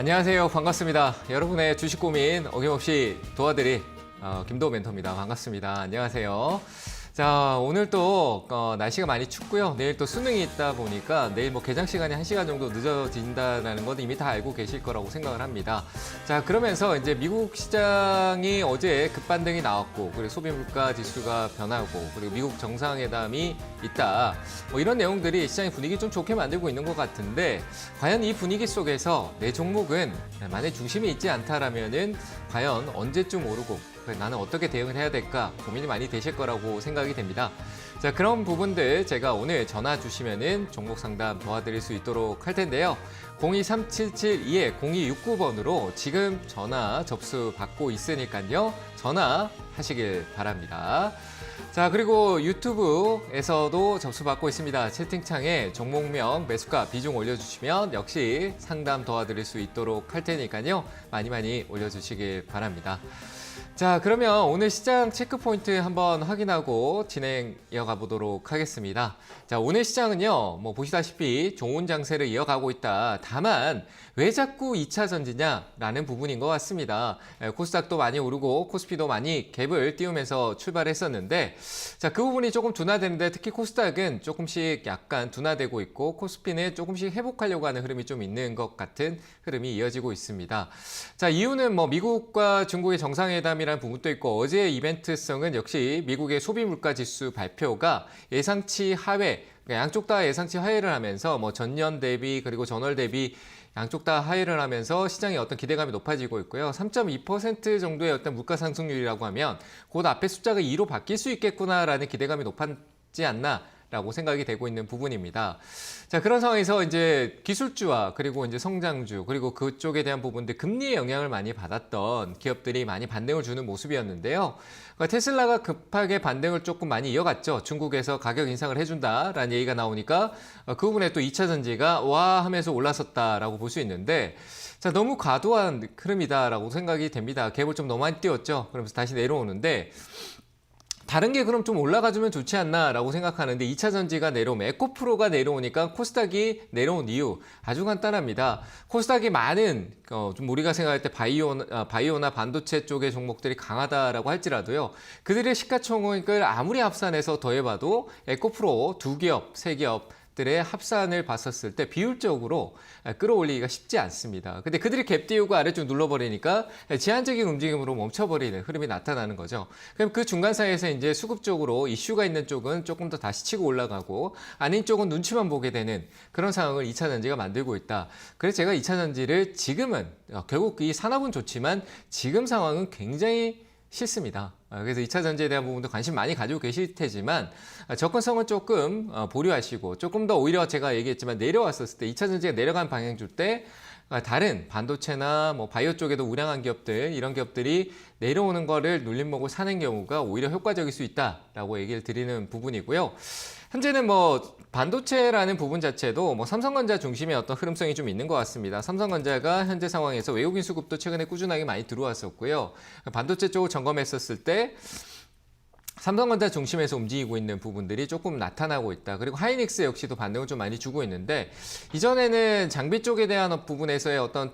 안녕하세요. 반갑습니다. 여러분의 주식 고민 어김없이 도와드릴 김도우 멘토입니다. 반갑습니다. 안녕하세요. 자, 오늘 또 날씨가 많이 춥고요. 내일 또 수능이 있다 보니까 내일 뭐 개장 시간이 1시간 정도 늦어진다는 건 이미 다 알고 계실 거라고 생각을 합니다. 자, 그러면서 이제 미국 시장이 어제 급반등이 나왔고, 그리고 소비 물가 지수가 변하고, 그리고 미국 정상회담이 있다. 뭐 이런 내용들이 시장의 분위기 좀 좋게 만들고 있는 것 같은데, 과연 이 분위기 속에서 내 종목은 만약 중심이 있지 않다라면은 과연 언제쯤 오르고 나는 어떻게 대응을 해야 될까 고민이 많이 되실 거라고 생각이 됩니다. 자, 그런 부분들 제가 오늘 전화 주시면은 종목 상담 도와드릴 수 있도록 할 텐데요. 023772-0269번으로 지금 전화 접수 받고 있으니까요. 전화하시길 바랍니다. 자, 그리고 유튜브에서도 접수받고 있습니다. 채팅창에 종목명, 매수가, 비중 올려주시면 역시 상담 도와드릴 수 있도록 할 테니까요. 많이 올려주시길 바랍니다. 자, 그러면 오늘 시장 체크포인트 한번 확인하고 진행 이어가 보도록 하겠습니다. 자, 오늘 시장은요, 뭐 보시다시피 좋은 장세를 이어가고 있다. 다만 왜 자꾸 2차 전지냐라는 부분인 것 같습니다. 코스닥도 많이 오르고 코스피도 많이 갭을 띄우면서 출발했었는데, 자, 그 부분이 조금 둔화되는데 특히 코스닥은 조금씩 약간 둔화되고 있고 코스피는 조금씩 회복하려고 하는 흐름이 좀 있는 것 같은 흐름이 이어지고 있습니다. 자, 이유는 뭐 미국과 중국의 정상회담이라는 부분도 있고, 어제의 이벤트성은 역시 미국의 소비 물가 지수 발표가 예상치 하회, 그러니까 양쪽 다 예상치 하회를 하면서 뭐 전년 대비 그리고 전월 대비 양쪽 다 하회를 하면서 시장의 어떤 기대감이 높아지고 있고요. 3.2% 정도의 어떤 물가 상승률이라고 하면 곧 앞에 숫자가 2로 바뀔 수 있겠구나라는 기대감이 높았지 않나 라고 생각이 되고 있는 부분입니다. 자, 그런 상황에서 이제 기술주와 그리고 이제 성장주 그리고 그쪽에 대한 부분들 금리의 영향을 많이 받았던 기업들이 많이 반등을 주는 모습이었는데요. 그러니까 테슬라가 급하게 반등을 조금 많이 이어갔죠. 중국에서 가격 인상을 해준다라는 얘기가 나오니까 그 부분에 또 2차 전지가 와 하면서 올랐었다라고 볼 수 있는데, 자, 너무 과도한 흐름이다라고 생각이 됩니다. 갭을 좀 너무 많이 띄웠죠. 그러면서 다시 내려오는데, 다른 게 그럼 좀 올라가주면 좋지 않나라고 생각하는데 2차 전지가 내려오면 에코프로가 내려오니까 코스닥이 내려온 이유 아주 간단합니다. 코스닥이 많은 좀 우리가 생각할 때 바이오나 반도체 쪽의 종목들이 강하다라고 할지라도요. 그들의 시가총액을 아무리 합산해서 더해봐도 에코프로 2기업, 3기업 들의 합산을 봤었을 때 비율적으로 끌어올리기가 쉽지 않습니다. 근데 그들이 갭 띄우고 아래쪽 눌러버리니까 제한적인 움직임으로 멈춰버리는 흐름이 나타나는 거죠. 그럼 그 중간 사이에서 이제 수급적으로 이슈가 있는 쪽은 조금 더 다시 치고 올라가고 아닌 쪽은 눈치만 보게 되는 그런 상황을 2차 전지가 만들고 있다. 그래서 제가 2차 전지를 지금은 결국 이 산업은 좋지만 지금 상황은 굉장히 싫습니다. 그래서 2차 전지에 대한 부분도 관심 많이 가지고 계실 테지만 접근성을 조금 보류하시고 조금 더 오히려 제가 얘기했지만 내려왔었을 때 2차 전지가 내려간 방향 줄 때 다른 반도체나 뭐 바이오 쪽에도 우량한 기업들 이런 기업들이 내려오는 거를 눌림목을 사는 경우가 오히려 효과적일 수 있다라고 얘기를 드리는 부분이고요. 현재는 뭐 반도체라는 부분 자체도 뭐 삼성전자 중심의 어떤 흐름성이 좀 있는 것 같습니다. 삼성전자가 현재 상황에서 외국인 수급도 최근에 꾸준하게 많이 들어왔었고요. 반도체 쪽을 점검했었을 때 삼성전자 중심에서 움직이고 있는 부분들이 조금 나타나고 있다. 그리고 하이닉스 역시도 반등을 좀 많이 주고 있는데, 이전에는 장비 쪽에 대한 부분에서의 어떤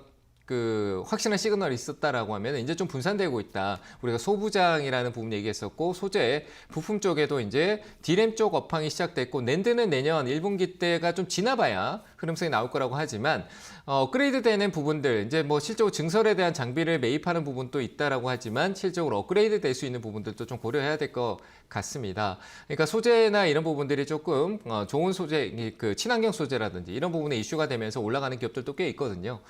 확실한 시그널이 있었다라고 하면 이제 좀 분산되고 있다. 우리가 소부장이라는 부분 얘기했었고, 소재, 부품 쪽에도 이제 D램 쪽 업황이 시작됐고, 낸드는 내년 1분기 때가 좀 지나봐야 흐름성이 나올 거라고 하지만, 업그레이드 되는 부분들, 이제 뭐 실적으로 증설에 대한 장비를 매입하는 부분도 있다라고 하지만, 실적으로 업그레이드 될 수 있는 부분들도 좀 고려해야 될 것 같습니다. 그러니까 소재나 이런 부분들이 조금 좋은 소재, 친환경 소재라든지 이런 부분에 이슈가 되면서 올라가는 기업들도 꽤 있거든요.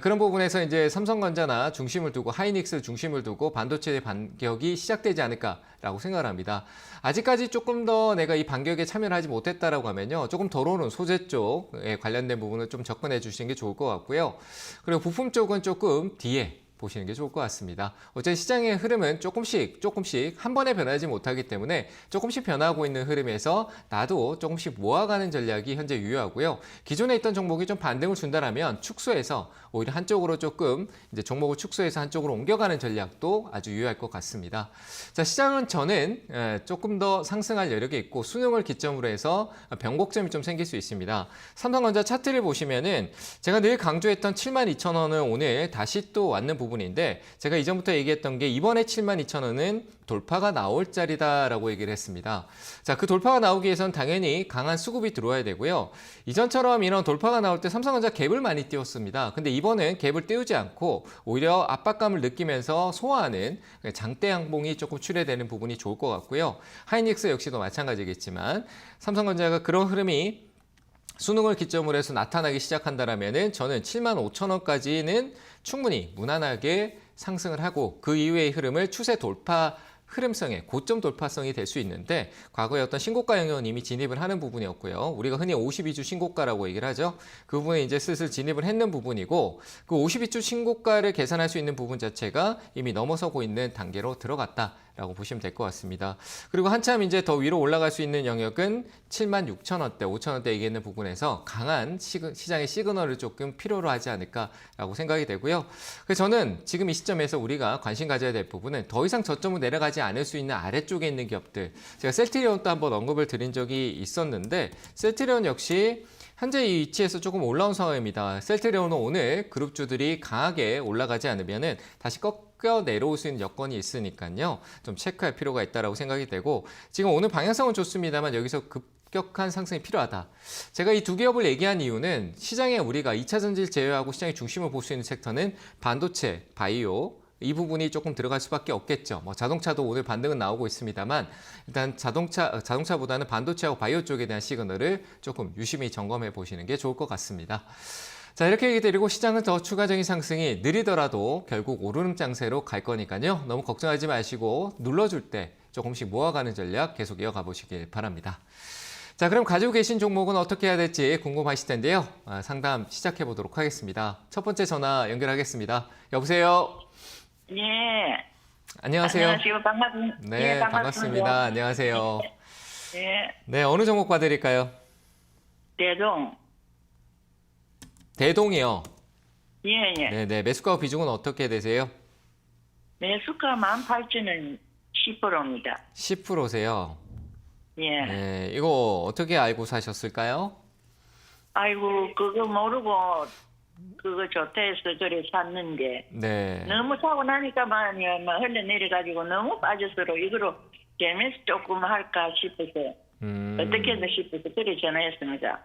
그런 부분에서 이제 삼성전자나 중심을 두고 하이닉스를 중심을 두고 반도체의 반격이 시작되지 않을까라고 생각을 합니다. 아직까지 조금 더 내가 이 반격에 참여를 하지 못했다라고 하면요, 조금 덜 오른 소재 쪽에 관련된 부분을 좀 접근해 주시는 게 좋을 것 같고요. 그리고 부품 쪽은 조금 뒤에 보시는 게 좋을 것 같습니다. 어차피 시장의 흐름은 조금씩 한 번에 변하지 못하기 때문에 조금씩 변하고 있는 흐름에서 나도 조금씩 모아가는 전략이 현재 유효하고요. 기존에 있던 종목이 좀 반등을 준다라면 축소해서 오히려 한쪽으로 조금 이제 종목을 축소해서 한쪽으로 옮겨가는 전략도 아주 유효할 것 같습니다. 자, 시장은 저는 조금 더 상승할 여력이 있고 수능을 기점으로 해서 변곡점이 좀 생길 수 있습니다. 삼성전자 차트를 보시면은 제가 늘 강조했던 72,000원을 오늘 다시 또 왔는 부분인데 제가 이전부터 얘기했던 게 이번에 72,000원은 돌파가 나올 자리다라고 얘기를 했습니다. 자, 그 돌파가 나오기 위해선 당연히 강한 수급이 들어와야 되고요. 이전처럼 이런 돌파가 나올 때 삼성전자 갭을 많이 띄웠습니다. 근데 이번엔 갭을 띄우지 않고 오히려 압박감을 느끼면서 소화하는 장대 양봉이 조금 출해되는 부분이 좋을 것 같고요. 하이닉스 역시도 마찬가지겠지만 삼성전자가 그런 흐름이 수능을 기점으로 해서 나타나기 시작한다면은 저는 75,000원까지는 충분히 무난하게 상승을 하고 그 이후의 흐름을 추세 돌파 흐름성의 고점 돌파성이 될 수 있는데 과거에 어떤 신고가 영역은 이미 진입을 하는 부분이었고요. 우리가 흔히 52주 신고가라고 얘기를 하죠. 그 부분에 이제 슬슬 진입을 했는 부분이고 그 52주 신고가를 계산할 수 있는 부분 자체가 이미 넘어서고 있는 단계로 들어갔다라고 보시면 될 것 같습니다. 그리고 한참 이제 더 위로 올라갈 수 있는 영역은 76,000원대, 5,000원대 얘기했는 부분에서 강한 시장의 시그널을 조금 필요로 하지 않을까라고 생각이 되고요. 그래서 저는 지금 이 시점에서 우리가 관심 가져야 될 부분은 더 이상 저점을 내려가지 않을 수 있는 아래쪽에 있는 기업들. 제가 셀트리온도 한번 언급을 드린 적이 있었는데 셀트리온 역시 현재 이 위치에서 조금 올라온 상황입니다. 셀트리온은 오늘 그룹주들이 강하게 올라가지 않으면은 다시 꺾여 내려올 수 있는 여건이 있으니까요. 좀 체크할 필요가 있다고 생각이 되고 지금 오늘 방향성은 좋습니다만 여기서 급격한 상승이 필요하다. 제가 이 두 기업을 얘기한 이유는 시장에 우리가 2차 전지를 제외하고 시장의 중심을 볼 수 있는 섹터는 반도체, 바이오, 이 부분이 조금 들어갈 수밖에 없겠죠. 뭐 자동차도 오늘 반등은 나오고 있습니다만 일단 자동차보다는 반도체하고 바이오 쪽에 대한 시그널을 조금 유심히 점검해 보시는 게 좋을 것 같습니다. 자, 이렇게 얘기 드리고 시장은 더 추가적인 상승이 느리더라도 결국 오르는 장세로 갈 거니까요. 너무 걱정하지 마시고 눌러줄 때 조금씩 모아가는 전략 계속 이어가 보시길 바랍니다. 자, 그럼 가지고 계신 종목은 어떻게 해야 될지 궁금하실 텐데요. 상담 시작해 보도록 하겠습니다. 첫 번째 전화 연결하겠습니다. 여보세요? 예. 안녕하세요. 안녕하세요. 네, 반갑습니다. 안녕하세요. 예. 네, 어느 종목 봐드릴까요? 대동. 대동이요. 예, 예. 네, 매수가 비중은 어떻게 되세요? 매수가 18,000원 10%입니다. 10%세요. 예. 네, 이거 어떻게 알고 사셨을까요? 아이고, 그거 모르고 그거 좋다 해서 그래 샀는데 네. 너무 사고 나니까만 흘러내려가지고 너무 빠져서로 이거로 재면서 조금 할까 싶어서 어떻게 해도 싶어서 그래 전화했습니다.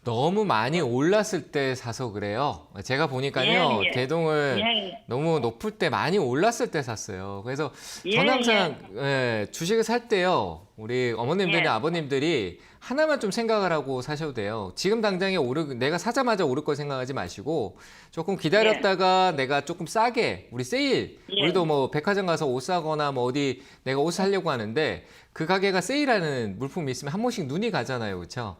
너무 많이 올랐을 때 사서 그래요. 제가 보니까요. 예, 예. 대동을 예. 너무 높을 때 많이 올랐을 때 샀어요. 그래서 예, 저는 항상 주식을 살 때요. 우리 어머님들이나 예. 아버님들이 하나만 좀 생각을 하고 사셔도 돼요. 지금 당장에 내가 사자마자 오를 걸 생각하지 마시고 조금 기다렸다가 내가 조금 싸게 우리 세일 예. 우리도 뭐 백화점 가서 옷 사거나 뭐 어디 내가 옷 사려고 하는데 그 가게가 세일하는 물품이 있으면 한 번씩 눈이 가잖아요. 그렇죠?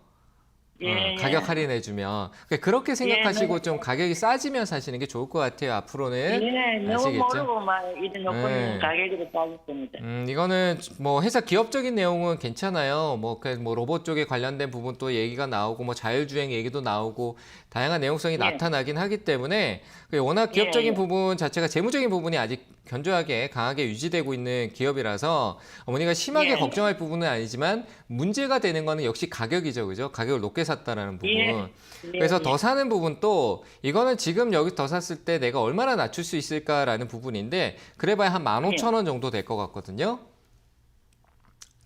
예, 가격 할인해주면 그렇게 생각하시고 네. 좀 가격이 싸지면 사시는 게 좋을 것 같아요. 앞으로는 예, 너무 아시겠죠? 모르고 막 이런 높은 네. 가격으로 빠졌습니다. 이거는 뭐 회사 기업적인 내용은 괜찮아요. 뭐 로봇 쪽에 관련된 부분도 얘기가 나오고 뭐 자율주행 얘기도 나오고 다양한 내용성이 예. 나타나긴 하기 때문에 워낙 기업적인 예. 부분 자체가 재무적인 부분이 아직 견조하게 강하게 유지되고 있는 기업이라서 어머니가 심하게 예. 걱정할 부분은 아니지만 문제가 되는 거는 역시 가격이죠. 그죠? 가격을 높게 샀다라는 부분. 예. 그래서 예. 더 사는 부분도 이거는 지금 여기 더 샀을 때 내가 얼마나 낮출 수 있을까라는 부분인데 그래봐야 한 15,000원 정도 될 것 같거든요.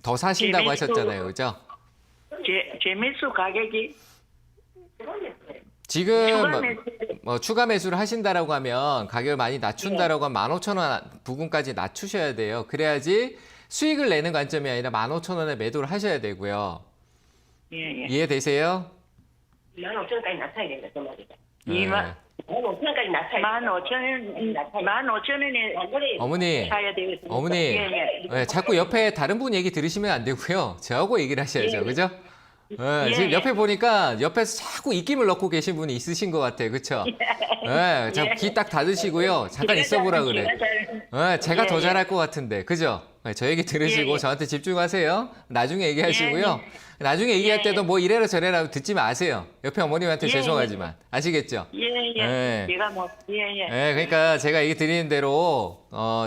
더 사신다고 하셨잖아요. 그죠? 제 매수 가격이 지금 추가 매수 추가 매수를 하신다라고 하면 가격을 많이 낮춘다라고 하면 15,000원 부근까지 낮추셔야 돼요. 그래야지 수익을 내는 관점이 아니라 15,000원에 매도를 하셔야 되고요. 예, 예. 이해되세요? 15,000원까지 낮춰야 된다, 그 말이다. 네. 15,000원까지 낮춰야 된다. 15,000원에 어머니, 사야 되겠습니다. 어머니, 예, 예. 자꾸 옆에 다른 분 얘기 들으시면 안 되고요. 저하고 얘기를 하셔야죠. 예. 그죠? 예, 예, 지금 예. 옆에 보니까 옆에서 자꾸 입김을 넣고 계신 분이 있으신 것 같아요. 그쵸? 예, 예. 귀 딱 닫으시고요. 잠깐 있어보라 그래. 예, 제가 예, 더 예. 잘할 것 같은데. 그죠? 예, 저 얘기 들으시고 예, 예. 저한테 집중하세요. 나중에 얘기하시고요. 예, 나중에 얘기할 예, 때도 예. 뭐 이래라 저래라 듣지 마세요. 옆에 어머님한테 예, 죄송하지만. 아시겠죠? 예, 예. 예. 제가 뭐, 예, 예. 예, 그러니까 제가 얘기 드리는 대로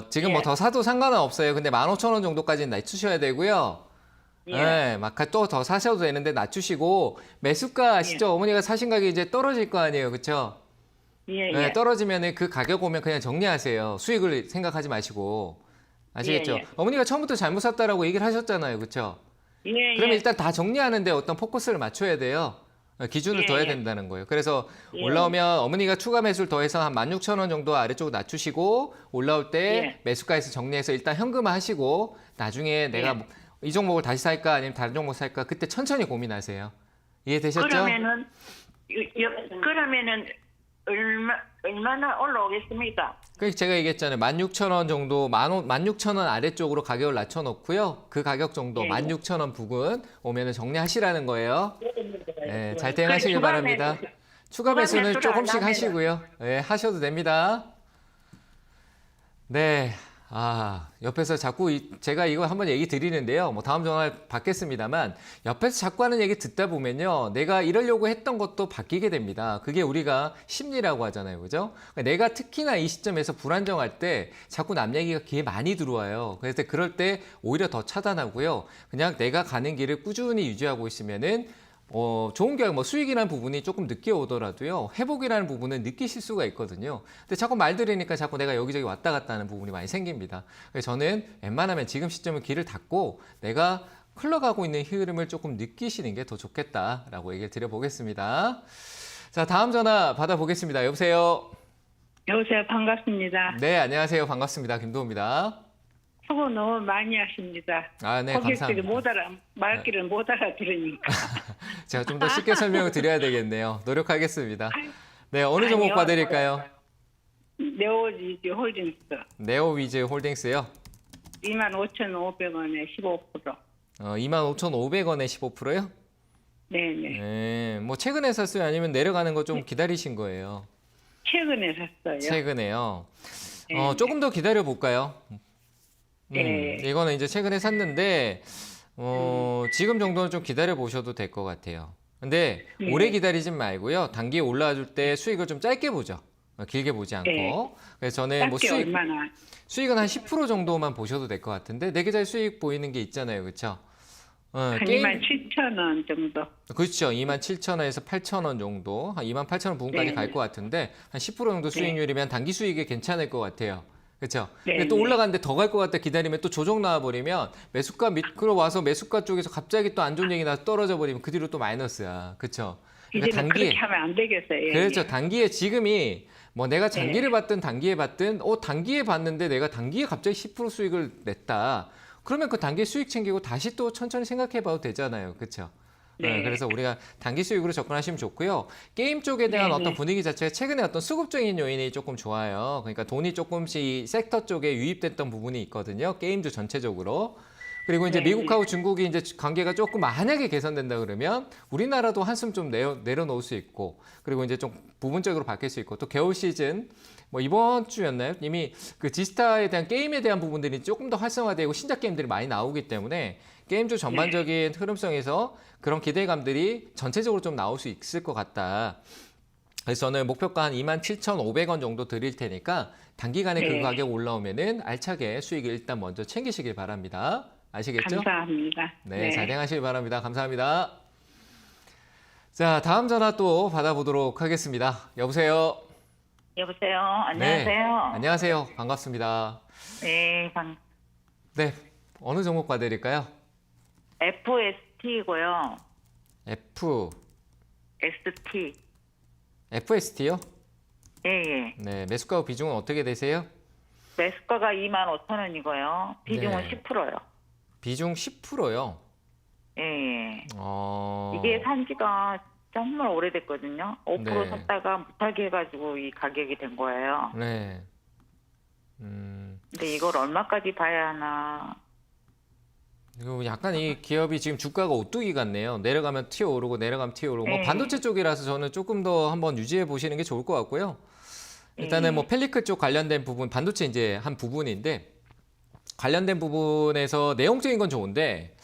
지금 뭐 예. 더 사도 상관은 없어요. 근데 15,000원 정도까지는 낮추셔야 되고요. 예. 예, 막 또 더 사셔도 되는데 낮추시고 매수가 아시죠? 어머니가 사신 가격이 이제 떨어질 거 아니에요. 그렇죠? 예, 예, 예. 떨어지면은 그 가격 오면 그냥 정리하세요. 수익을 생각하지 마시고. 아시겠죠? 예, 예. 어머니가 처음부터 잘못 샀다라고 얘기를 하셨잖아요. 그렇죠? 예, 그러면 예. 일단 다 정리하는데 어떤 포커스를 맞춰야 돼요. 기준을 예, 둬야 예. 된다는 거예요. 그래서 예. 올라오면 어머니가 추가 매수를 더해서 한 16,000원 정도 아래쪽으로 낮추시고 올라올 때 예. 매수가에서 정리해서 일단 현금화 하시고 나중에 내가 예. 이 종목을 다시 살까 아니면 다른 종목 살까 그때 천천히 고민하세요. 이해되셨죠? 그러면은 얼마나 올라오겠습니까? 그 제가 얘기했잖아요. 16,000원 정도, 16,000원 아래쪽으로 가격을 낮춰놓고요. 그 가격 정도, 예. 16,000원 부근 오면은 정리하시라는 거예요. 네, 잘 대응하시길 추가 바랍니다. 매수. 추가 추가 매수는 매수를 조금씩 안 하면은. 하시고요. 네, 하셔도 됩니다. 네. 옆에서 자꾸 제가 이거 한번 얘기 드리는데요. 뭐 다음 전화 받겠습니다만 옆에서 자꾸 하는 얘기 듣다 보면요. 내가 이러려고 했던 것도 바뀌게 됩니다. 그게 우리가 심리라고 하잖아요. 그죠? 그러니까 내가 특히나 이 시점에서 불안정할 때 자꾸 남 얘기가 귀에 많이 들어와요. 그래서 그럴 때 오히려 더 차단하고요. 그냥 내가 가는 길을 꾸준히 유지하고 있으면은 좋은 결과, 뭐 수익이라는 부분이 조금 늦게 오더라도요, 회복이라는 부분은 느끼실 수가 있거든요. 근데 자꾸 말 들으니까 자꾸 내가 여기저기 왔다 갔다 하는 부분이 많이 생깁니다. 그래서 저는 웬만하면 지금 시점은 길을 닫고 내가 흘러가고 있는 흐름을 조금 느끼시는 게 더 좋겠다라고 얘기를 드려보겠습니다. 자, 다음 전화 받아보겠습니다. 여보세요? 여보세요. 반갑습니다. 네, 안녕하세요. 반갑습니다. 김도우입니다. 수고 너무 많이 하십니다. 네, 고객들이 감사합니다. 말귀를 못 알아들으니까. 제가 좀 더 쉽게 설명을 드려야 되겠네요. 노력하겠습니다. 네, 어느 종목 아니요. 봐드릴까요? 네오지지 홀딩스 네오위즈 홀딩스요. 25,500원에 15%. 25,500원에 15%요? 네네. 네, 뭐 최근에 샀어요? 아니면 내려가는 거 좀 기다리신 거예요? 최근에 샀어요. 최근에요. 네. 조금 더 기다려 볼까요? 네. 이거는 이제 최근에 샀는데 지금 정도는 좀 기다려 보셔도 될 것 같아요. 근데 네. 오래 기다리진 말고요. 단기에 올라와 줄 때 수익을 좀 짧게 보죠. 길게 보지 않고. 네. 그래서 저는 뭐 짧게 얼마나? 수익은 한 10% 정도만 보셔도 될 것 같은데 내 계좌에 수익 보이는 게 있잖아요. 그렇죠? 한 27,000원 정도. 그렇죠. 27,000원에서 8,000원 정도, 한 28,000원 부분까지 네. 갈 것 같은데 한 10% 정도 수익률이면 단기 수익이 괜찮을 것 같아요. 그렇죠? 네, 근데 또 네. 올라가는데 더 갈 것 같다 기다리면 또 조정 나와버리면 매수가 밑으로 와서 매수가 쪽에서 갑자기 또 안 좋은 얘기 나서 떨어져 버리면 그 뒤로 또 마이너스야. 그렇죠? 이제는 그러니까 그렇게 하면 안 되겠어요. 예, 그렇죠. 예. 단기에 지금이 뭐 내가 장기를 네. 봤든 단기에 봤든 단기에 봤는데 내가 단기에 갑자기 10% 수익을 냈다. 그러면 그 단기 수익 챙기고 다시 또 천천히 생각해 봐도 되잖아요. 그렇죠? 네. 그래서 우리가 단기 수익으로 접근하시면 좋고요. 게임 쪽에 대한 네, 어떤 네. 분위기 자체가 최근에 어떤 수급적인 요인이 조금 좋아요. 그러니까 돈이 조금씩 이 섹터 쪽에 유입됐던 부분이 있거든요. 게임주 전체적으로. 그리고 이제 네, 미국하고 중국이 이제 관계가 조금 만약에 개선된다 그러면 우리나라도 한숨 좀 내려놓을 수 있고, 그리고 이제 좀 부분적으로 바뀔 수 있고, 또 겨울 시즌 뭐 이번 주였나요? 이미 그 지스타에 대한 게임에 대한 부분들이 조금 더 활성화되고 신작 게임들이 많이 나오기 때문에 게임주 전반적인 흐름성에서 그런 기대감들이 전체적으로 좀 나올 수 있을 것 같다. 그래서 저는 목표가 한 27,500원 정도 드릴 테니까 단기간에 그 네. 가격 올라오면은 알차게 수익을 일단 먼저 챙기시길 바랍니다. 아시겠죠? 감사합니다. 네, 잘 대응하시길 바랍니다. 감사합니다. 자, 다음 전화 또 받아보도록 하겠습니다. 여보세요? 여보세요. 안녕하세요. 네, 안녕하세요. 반갑습니다. 네, 네, 어느 종목 봐드릴까요? FST고요. ST. FST요? 예, 예. 네, 매수가 비중은 어떻게 되세요? 매수가가 25,000원이고요. 비중은 네. 10%요. 비중 10%요. 예, 예. 어... 이게 산지가 정말 오래됐거든요. 5% 네. 샀다가 못하게 해가지고 이 가격이 된 거예요. 네. 근데 이걸 얼마까지 봐야 하나. 그리고 약간 이 기업이 지금 주가가 오뚜기 같네요. 내려가면 튀어오르고 내려가면 튀어오르고. 뭐 반도체 쪽이라서 저는 조금 더 한번 유지해 보시는 게 좋을 것 같고요. 일단은 뭐 펠리크 쪽 관련된 부분, 반도체 이제 한 부분인데 관련된 부분에서 내용적인 건 좋은데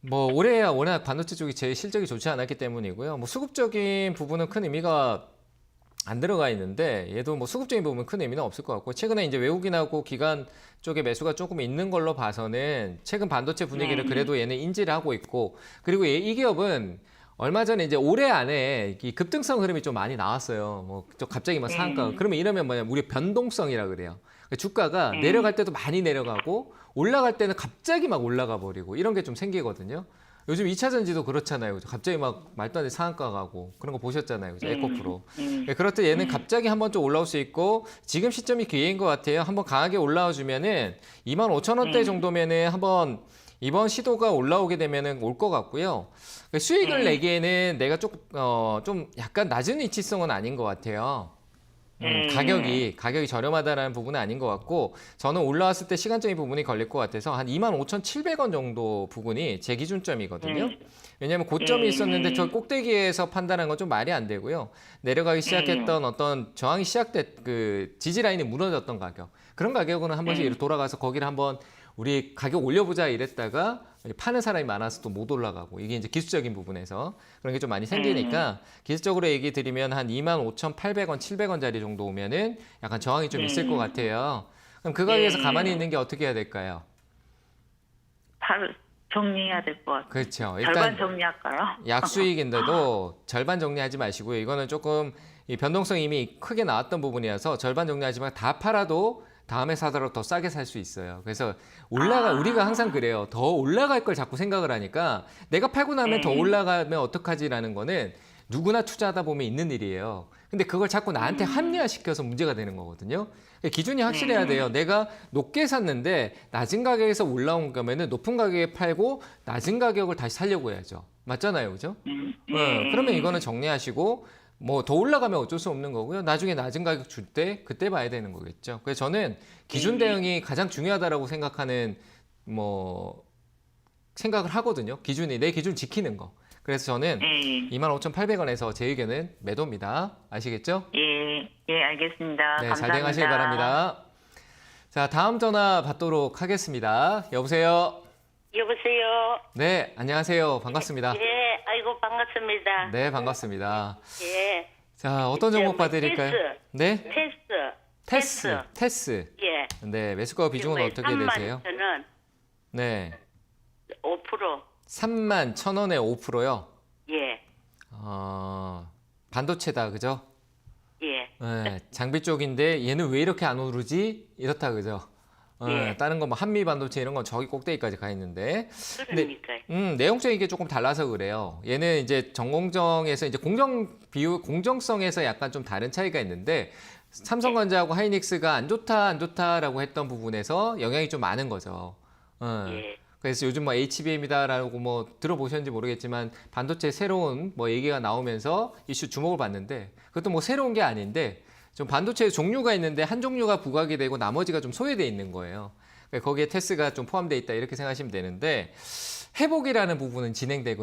뭐 올해야 워낙 반도체 쪽이 제일 실적이 좋지 않았기 때문이고요. 뭐 수급적인 부분은 큰 의미가 안 들어가 있는데 얘도 뭐 수급적인 부분은 큰 의미는 없을 것 같고 최근에 이제 외국인하고 기관 쪽에 매수가 조금 있는 걸로 봐서는 최근 반도체 분위기를 그래도 얘는 인지를 하고 있고 그리고 이 기업은 얼마 전에 이제 올해 안에 이 급등성 흐름이 좀 많이 나왔어요. 뭐 좀 갑자기 막 상한가. 그러면 이러면 뭐냐 우리 변동성이라 그래요. 주가가 내려갈 때도 많이 내려가고 올라갈 때는 갑자기 막 올라가 버리고 이런 게 좀 생기거든요. 요즘 2차 전지도 그렇잖아요. 그죠? 갑자기 막 말도 안 되는 상한가 가고 그런 거 보셨잖아요. 그죠? 에코프로. 그렇듯 얘는 갑자기 한번 좀 올라올 수 있고 지금 시점이 기회인 것 같아요. 한번 강하게 올라와 주면은 25,000원대 정도면은 한번 이번 시도가 올라오게 되면은 올 것 같고요. 수익을 내기에는 내가 좀 약간 낮은 위치성은 아닌 것 같아요. 가격이 저렴하다라는 부분은 아닌 것 같고 저는 올라왔을 때 시간적인 부분이 걸릴 것 같아서 한 25,700원 정도 부분이 제 기준점이거든요. 왜냐하면 고점이 있었는데 저 꼭대기에서 판단한 건 좀 말이 안 되고요. 내려가기 시작했던 어떤 저항이 시작된 그 지지 라인이 무너졌던 가격 그런 가격은 한 번씩 이렇게 돌아가서 거기를 한번 우리 가격 올려보자 이랬다가 파는 사람이 많아서 또 못 올라가고 이게 이제 기술적인 부분에서 그런 게 좀 많이 생기니까 기술적으로 얘기 드리면 한 25,800원, 700원짜리 정도 오면은 약간 저항이 좀 있을 것 같아요. 그럼 그 가격에서 가만히 있는 게 어떻게 해야 될까요? 바로 정리해야 될 것 같아요. 그렇죠. 절반 정리할까요? 약수익인데도 절반 정리하지 마시고요. 이거는 조금 이 변동성이 이미 크게 나왔던 부분이어서 절반 정리하지만 다 팔아도 다음에 사더라도 더 싸게 살 수 있어요. 그래서 우리가 항상 그래요. 더 올라갈 걸 자꾸 생각을 하니까 내가 팔고 나면 더 올라가면 어떡하지라는 거는 누구나 투자하다 보면 있는 일이에요. 근데 그걸 자꾸 나한테 합리화시켜서 문제가 되는 거거든요. 기준이 확실해야 돼요. 내가 높게 샀는데 낮은 가격에서 올라온 거면은 높은 가격에 팔고 낮은 가격을 다시 살려고 해야죠. 맞잖아요. 그죠? 그러면 이거는 정리하시고 뭐 더 올라가면 어쩔 수 없는 거고요. 나중에 낮은 가격 줄 때 그때 봐야 되는 거겠죠. 그래서 저는 기준 대응이 가장 중요하다라고 생각하는 뭐 생각을 하거든요. 기준이 내 기준 지키는 거. 그래서 저는 25,800원에서 제 의견은 매도입니다. 아시겠죠? 예, 알겠습니다. 네, 감사합니다. 잘 대응하시길 바랍니다. 자, 다음 전화 받도록 하겠습니다. 여보세요? 여보세요. 네, 안녕하세요. 반갑습니다. 예, 아이고 반갑습니다. 네, 반갑습니다. 예. 자, 어떤 종목 봐드릴까요? 네? 테스. 예. 네, 매수가 비중은 어떻게 되세요? 31,000원 네, 5%. 31,000원에 5%요? 예. 반도체다, 그죠? 예. 네, 장비 쪽인데 얘는 왜 이렇게 안 오르지? 이렇다, 그죠? 예. 다른 거 뭐 한미 반도체 이런 건 저기 꼭대기까지 가 있는데. 그러니까요. 내용적인 게 조금 달라서 그래요. 얘는 이제 전공정에서 이제 공정성에서 약간 좀 다른 차이가 있는데 삼성전자하고 하이닉스가 안 좋다라고 했던 부분에서 영향이 좀 많은 거죠. 예. 그래서 요즘 뭐 HBM이다라고 뭐 들어보셨는지 모르겠지만 반도체 새로운 뭐 얘기가 나오면서 이슈 주목을 받는데 그것도 뭐 새로운 게 아닌데 좀 반도체 종류가 있는데 한 종류가 부각이 되고 나머지가 좀 소외돼 있는 거예요. 거기에 테스가 좀 포함되어 있다 이렇게 생각하시면 되는데 회복이라는 부분은 진행될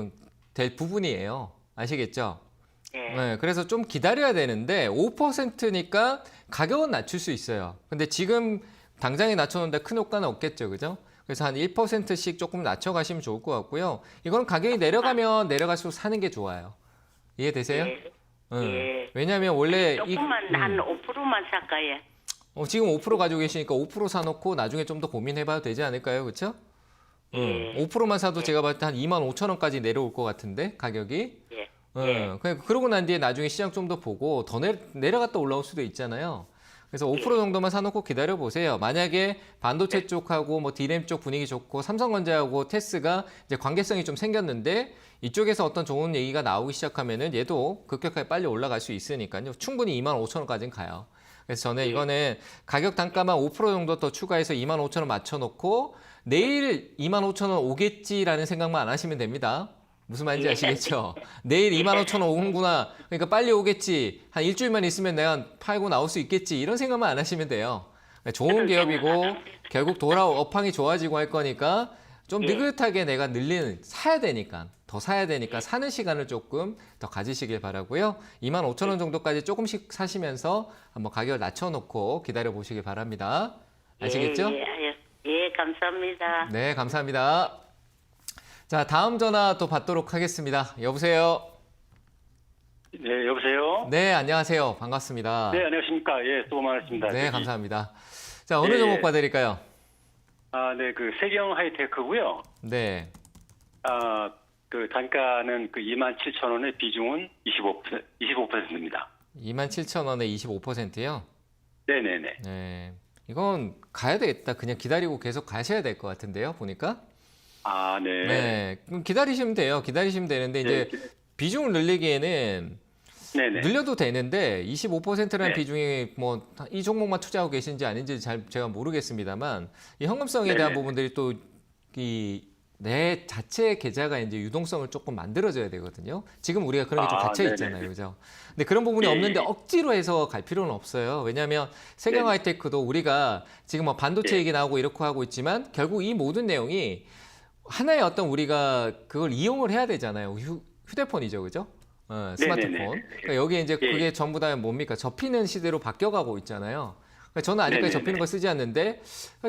부분이에요. 아시겠죠? 네, 그래서 좀 기다려야 되는데 5%니까 가격은 낮출 수 있어요. 근데 지금 당장에 낮춰놓는데 큰 효과는 없겠죠. 그죠? 그래서 한 1%씩 조금 낮춰가시면 좋을 것 같고요. 이거는 가격이 내려가면 내려갈수록 사는 게 좋아요. 이해되세요? 예. 왜냐하면 원래 조금만 한 5%만 살까요? 지금 5% 가지고 계시니까 5% 사놓고 나중에 좀 더 고민해봐도 되지 않을까요? 그렇죠? 5%만 사도 제가 봤을 때 한 25,000원까지 내려올 것 같은데 가격이. 그러고 난 뒤에 나중에 시장 좀 더 보고 더 내려갔다 올라올 수도 있잖아요. 그래서 5% 정도만 사놓고 기다려 보세요. 만약에 반도체 쪽하고 뭐 D램 쪽 분위기 좋고 삼성전자하고 테스가 이제 관계성이 좀 생겼는데 이쪽에서 어떤 좋은 얘기가 나오기 시작하면은 얘도 급격하게 빨리 올라갈 수 있으니까요. 충분히 25,000원까지는 가요. 그래서 저는 이거는 가격 단가만 5% 정도 더 추가해서 25,000원 맞춰놓고 내일 25,000원 오겠지라는 생각만 안 하시면 됩니다. 무슨 말인지 아시겠죠? 내일 25,000원 오는구나. 그러니까 빨리 오겠지. 한 일주일만 있으면 내가 팔고 나올 수 있겠지. 이런 생각만 안 하시면 돼요. 좋은 기업이고 결국 업황이 좋아지고 할 거니까 좀 예. 느긋하게 내가 사야 되니까 더 사야 되니까 사는 시간을 조금 더 가지시길 바라고요. 25,000원 정도까지 조금씩 사시면서 한번 가격을 낮춰놓고 기다려 보시길 바랍니다. 아시겠죠? 예, 감사합니다. 네, 감사합니다. 자, 다음 전화 또 받도록 하겠습니다. 여보세요? 네, 여보세요? 네, 안녕하세요. 반갑습니다. 네, 안녕하십니까? 예, 수고 많으십니다. 네, 저기, 감사합니다. 자, 어느 네. 종목 봐드릴까요? 네, 그 세경 하이테크고요. 네. 그 단가는 그 27,000원의 비중은 25%입니다. 27,000원에 25%요? 네네네. 네. 이건 가야 되겠다. 그냥 기다리고 계속 가셔야 될 것 같은데요, 보니까. 네. 네. 그럼 기다리시면 돼요. 기다리시면 되는데, 이제 네. 비중을 늘리기에는 네네. 늘려도 되는데 25%라는 네. 비중이 뭐 이 종목만 투자하고 계신지 아닌지 잘 제가 모르겠습니다만 이 현금성에 네네. 대한 부분들이 또 이 내 자체 계좌가 이제 유동성을 조금 만들어줘야 되거든요. 지금 우리가 그런 게 좀 갇혀 네네. 있잖아요, 그죠? 근데 그런 부분이 예, 없는데 예. 억지로 해서 갈 필요는 없어요. 왜냐하면 세경 네네. 하이테크도 우리가 지금 뭐 반도체 예. 얘기 나오고 이렇게 하고 있지만 결국 이 모든 내용이 하나의 어떤 우리가 그걸 이용을 해야 되잖아요. 휴대폰이죠, 그죠? 스마트폰. 네네네. 그러니까 여기에 이제 예. 그게 전부 다 뭡니까? 접히는 시대로 바뀌어가고 있잖아요. 그러니까 저는 아직까지 네네네. 접히는 걸 쓰지 않는데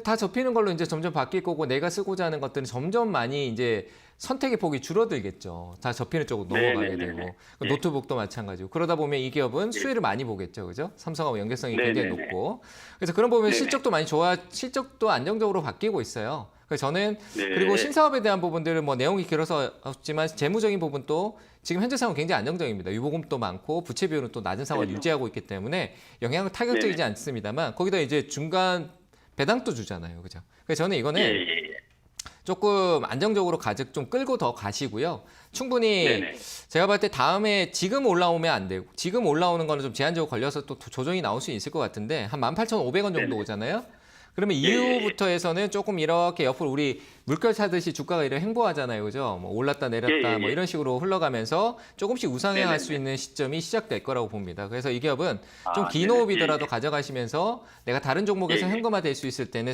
다 접히는 걸로 이제 점점 바뀔 거고 내가 쓰고자 하는 것들은 점점 많이 이제 선택의 폭이 줄어들겠죠. 다 접히는 쪽으로 넘어가게 네네네네. 되고 예. 노트북도 마찬가지고 그러다 보면 이 기업은 수혜를 많이 보겠죠, 그죠? 삼성하고 연계성이 굉장히 네네네. 높고 그래서 그런 보면 네네. 실적도 많이 실적도 안정적으로 바뀌고 있어요. 그래서 저는 네. 그리고 신사업에 대한 부분들은 뭐 내용이 길어서 없지만 재무적인 부분도 지금 현재 상황은 굉장히 안정적입니다. 유보금도 많고 부채 비율은 또 낮은 상황을 네네. 유지하고 있기 때문에 영향은 타격적이지 네네. 않습니다만 거기다 이제 중간 배당도 주잖아요, 그죠? 그래서 저는 이거는 예. 조금 안정적으로 가격 좀 끌고 더 가시고요. 충분히 네네. 제가 봤을 때 다음에 지금 올라오면 안 되고 지금 올라오는 거는 좀 제한적으로 걸려서 또 조정이 나올 수 있을 것 같은데 한 18,500원 정도 네네. 오잖아요. 그러면 예. 이후부터 해서는 조금 이렇게 옆으로 우리 물결 타듯이 주가가 이렇게 횡보하잖아요. 그죠? 뭐 올랐다 내렸다 예. 뭐 이런 식으로 흘러가면서 조금씩 우상향할 네네. 수 있는 시점이 시작될 거라고 봅니다. 그래서 이 기업은 좀 아, 긴 네네. 호흡이더라도 예. 가져가시면서 내가 다른 종목에서 예. 현금화 될 수 있을 때는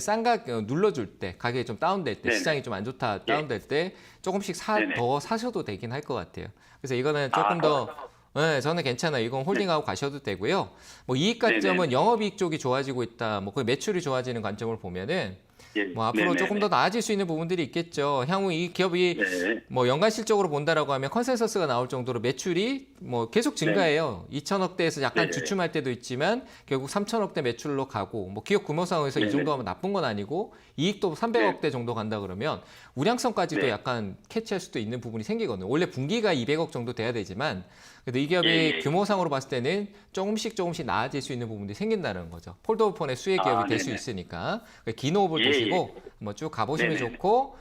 눌러줄 때 가격이 좀 다운될 때 네네. 시장이 좀 안 좋다 다운될 때 조금씩 네네. 더 사셔도 되긴 할 것 같아요. 그래서 이거는 조금 더 네, 저는 괜찮아요. 이건 홀딩하고 가셔도 되고요. 뭐 이익 관점은 네네. 영업이익 쪽이 좋아지고 있다. 뭐 그 매출이 좋아지는 관점을 보면은 예. 뭐 앞으로 네네네. 조금 더 나아질 수 있는 부분들이 있겠죠. 향후 이 기업이 네. 뭐 연간 실적으로 본다라고 하면 컨센서스가 나올 정도로 매출이 뭐 계속 증가해요. 2천억대에서 약간 네네. 주춤할 때도 있지만 결국 3천억대 매출로 가고 뭐 기업 규모 상황에서 이 네네. 정도 하면 나쁜 건 아니고 이익도 300억대 정도 간다 그러면 우량성까지도 네. 약간 캐치할 수도 있는 부분이 생기거든요. 원래 분기가 200억 정도 돼야 되지만 그래도 이 기업이 예. 규모상으로 봤을 때는 조금씩 나아질 수 있는 부분들이 생긴다는 거죠. 폴더오픈의 수혜 기업이 될 수 네네. 있으니까 긴 호흡을 예, 두시고 한번 쭉 가보시면 네네. 좋고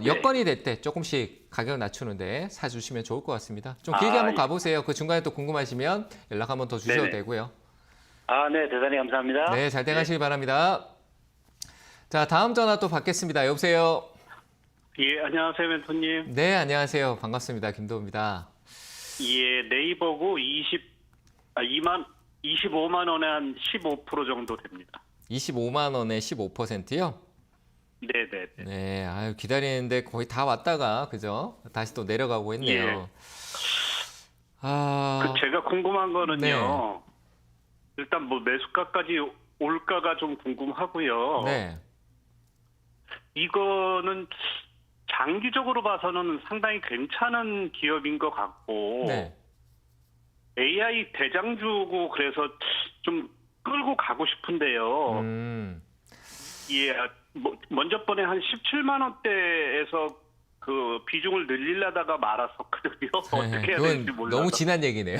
여건이 될 때 조금씩 가격을 낮추는데 사주시면 좋을 것 같습니다. 좀 길게 한번 예. 가보세요. 그 중간에 또 궁금하시면 연락 한번 더 주셔도 네네. 되고요. 네, 대단히 감사합니다. 네, 잘 돼가시기 바랍니다. 자, 다음 전화 또 받겠습니다. 여보세요. 예, 안녕하세요, 멘토님. 네, 안녕하세요. 반갑습니다. 김도우입니다. 예, 네이버고 25만 원에 한 15% 정도 됩니다. 25만 원에 15%요? 네네. 네, 아유, 기다리는데 거의 다 왔다가, 그죠? 다시 또 내려가고 했네요. 제가 궁금한 거는요. 네. 일단 뭐 매수가까지 올까가 좀 궁금하고요. 네. 이거는 장기적으로 봐서는 상당히 괜찮은 기업인 것 같고 네. AI 대장주고 그래서 좀 끌고 가고 싶은데요. 예, 먼저 번에 한 17만 원대에서 그 비중을 늘리려다가 말았었거든요. 어떻게 해야 될지 그건 몰라서. 너무 지난 얘기네요.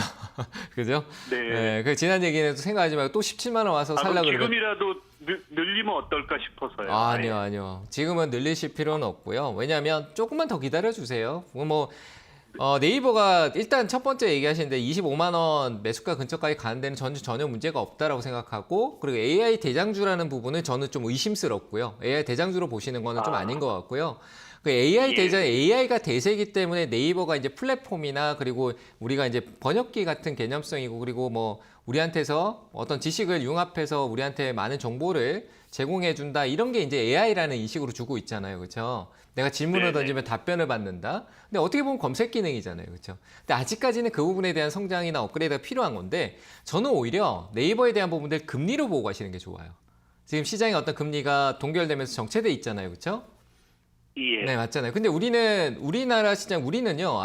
그죠? 네. 그 지난 얘기는 또 생각하지 말고 또 17만 원 와서 살라 그럼 그러면 지금이라도 늘리면 어떨까 싶어서요. 아니요. 지금은 늘리실 필요는 없고요. 왜냐하면 조금만 더 기다려 주세요. 네이버가 일단 첫 번째 얘기하시는데 25만 원 매수가 근처까지 가는 데는 전혀 문제가 없다라고 생각하고 그리고 AI 대장주라는 부분은 저는 좀 의심스럽고요. AI 대장주로 보시는 거는 좀 아닌 것 같고요. 그 AI 예. 대전 AI가 대세이기 때문에 네이버가 이제 플랫폼이나 그리고 우리가 이제 번역기 같은 개념성이고 그리고 뭐 우리한테서 어떤 지식을 융합해서 우리한테 많은 정보를 제공해 준다 이런 게 이제 AI라는 인식으로 주고 있잖아요. 그렇죠? 내가 질문을 네네. 던지면 답변을 받는다. 근데 어떻게 보면 검색 기능이잖아요. 그렇죠? 근데 아직까지는 그 부분에 대한 성장이나 업그레이드가 필요한 건데 저는 오히려 네이버에 대한 부분들 금리로 보고 가시는 게 좋아요. 지금 시장의 어떤 금리가 동결되면서 정체돼 있잖아요. 그렇죠? 예. 네, 맞잖아요. 근데 우리나라 시장, 우리나라는요,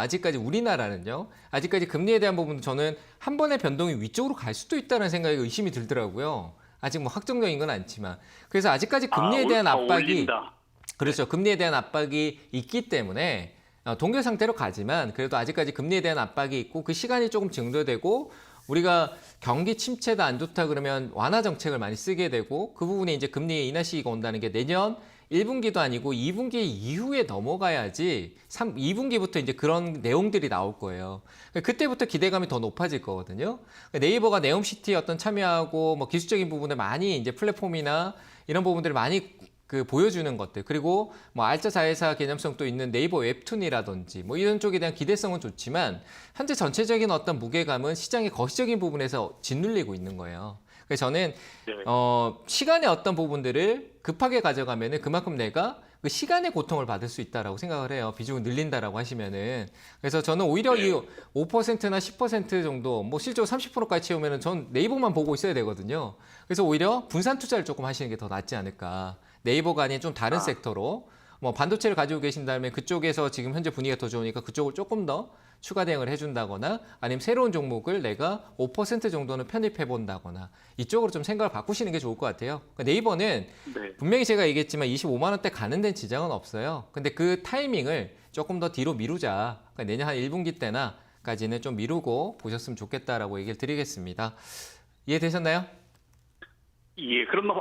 아직까지 금리에 대한 부분도 저는 한 번의 변동이 위쪽으로 갈 수도 있다는 생각이 의심이 들더라고요. 아직 뭐 확정적인 건 않지만. 그래서 아직까지 금리에 대한 더 압박이, 올린다. 그렇죠. 금리에 대한 압박이 있기 때문에 동결 상태로 가지만 그래도 아직까지 금리에 대한 압박이 있고 그 시간이 조금 증대되고 우리가 경기 침체가 안 좋다 그러면 완화 정책을 많이 쓰게 되고 그 부분에 이제 금리 인하 시기가 온다는 게 내년 1분기도 아니고 2분기 이후에 넘어가야지 2분기부터 이제 그런 내용들이 나올 거예요. 그때부터 기대감이 더 높아질 거거든요. 네이버가 네옴시티에 어떤 참여하고 뭐 기술적인 부분을 많이 이제 플랫폼이나 이런 부분들을 많이 보여주는 것들 그리고 뭐 알짜 자회사 개념성도 있는 네이버 웹툰이라든지 뭐 이런 쪽에 대한 기대성은 좋지만 현재 전체적인 어떤 무게감은 시장의 거시적인 부분에서 짓눌리고 있는 거예요. 그래서 저는 네. 시간의 어떤 부분들을 급하게 가져가면은 그만큼 내가 그 시간의 고통을 받을 수 있다라고 생각을 해요. 비중을 늘린다라고 하시면은. 그래서 저는 오히려 이 5%나 10% 정도, 뭐 실제로 30%까지 채우면은 전 네이버만 보고 있어야 되거든요. 그래서 오히려 분산 투자를 조금 하시는 게 더 낫지 않을까. 네이버가 아닌 좀 다른 섹터로 뭐 반도체를 가지고 계신다면 그쪽에서 지금 현재 분위기가 더 좋으니까 그쪽을 조금 더 추가 대응을 해준다거나 아니면 새로운 종목을 내가 5% 정도는 편입해 본다거나 이쪽으로 좀 생각을 바꾸시는 게 좋을 것 같아요. 그러니까 네이버는 네. 분명히 제가 얘기했지만 25만 원대 가는 데는 지장은 없어요. 근데 그 타이밍을 조금 더 뒤로 미루자. 그러니까 내년 한 1분기 때나까지는 좀 미루고 보셨으면 좋겠다라고 얘기를 드리겠습니다. 이해되셨나요? 예. 그럼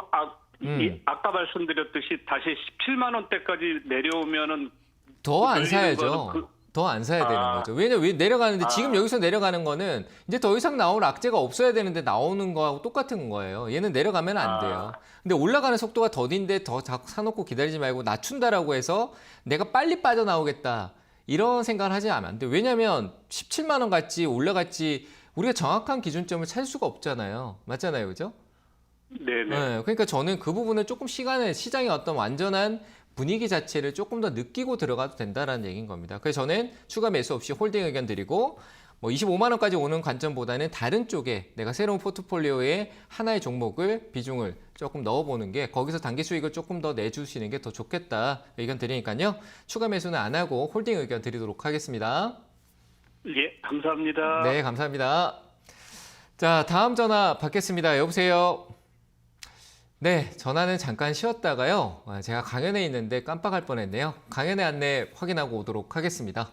아까 말씀드렸듯이 다시 17만 원대까지 내려오면은 더 안 늘리는 사야죠. 거는 더 안 사야 되는 거죠. 왜냐면 내려가는데 지금 여기서 내려가는 거는 이제 더 이상 나올 악재가 없어야 되는데 나오는 거하고 똑같은 거예요. 얘는 내려가면 안 돼요. 근데 올라가는 속도가 더딘데 더 자꾸 사놓고 기다리지 말고 낮춘다라고 해서 내가 빨리 빠져나오겠다. 이런 생각을 하지 않으면 안 돼요. 왜냐면 17만 원 같이 올라갈지 우리가 정확한 기준점을 찾을 수가 없잖아요. 맞잖아요. 그죠? 네네. 네, 그러니까 저는 그 부분을 조금 시장의 어떤 완전한 분위기 자체를 조금 더 느끼고 들어가도 된다라는 얘기인 겁니다. 그래서 저는 추가 매수 없이 홀딩 의견 드리고 뭐 25만 원까지 오는 관점보다는 다른 쪽에 내가 새로운 포트폴리오에 하나의 종목을 비중을 조금 넣어보는 게 거기서 단기 수익을 조금 더 내주시는 게 더 좋겠다 의견 드리니까요. 추가 매수는 안 하고 홀딩 의견 드리도록 하겠습니다. 예, 감사합니다. 네, 감사합니다. 자, 다음 전화 받겠습니다. 여보세요. 네, 전화는 잠깐 쉬었다가요. 제가 강연에 있는데 깜빡할 뻔했네요. 강연의 안내 확인하고 오도록 하겠습니다.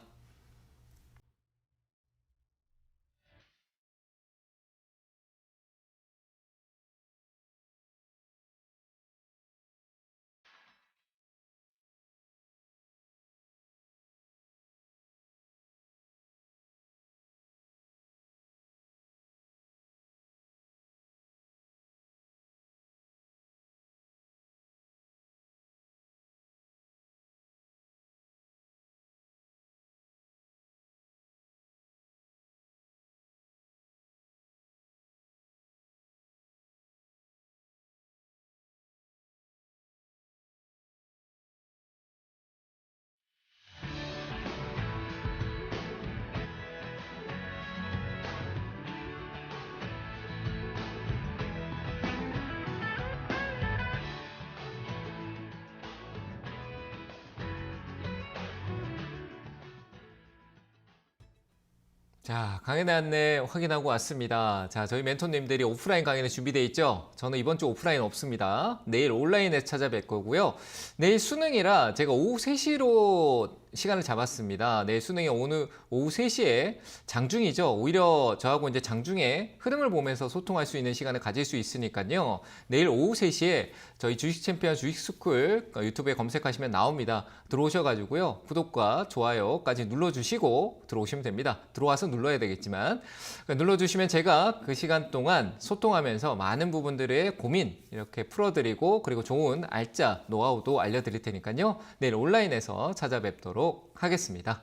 자, 강연의 안내 확인하고 왔습니다. 자, 저희 멘토님들이 오프라인 강연에 준비되어 있죠? 저는 이번 주 오프라인 없습니다. 내일 온라인에서 찾아뵐 거고요. 내일 수능이라 제가 오후 3시로 시간을 잡았습니다. 내일 수능이 오늘 오후 3시에 장중이죠. 오히려 저하고 이제 장중에 흐름을 보면서 소통할 수 있는 시간을 가질 수 있으니까요. 내일 오후 3시에 저희 주식 챔피언 주식스쿨 유튜브에 검색하시면 나옵니다. 들어오셔가지고요. 구독과 좋아요까지 눌러주시고 들어오시면 됩니다. 들어와서 눌러야 되겠지만 눌러주시면 제가 그 시간 동안 소통하면서 많은 부분들의 고민 이렇게 풀어드리고 그리고 좋은 알짜 노하우도 알려드릴 테니까요. 내일 온라인에서 찾아뵙도록 하겠습니다.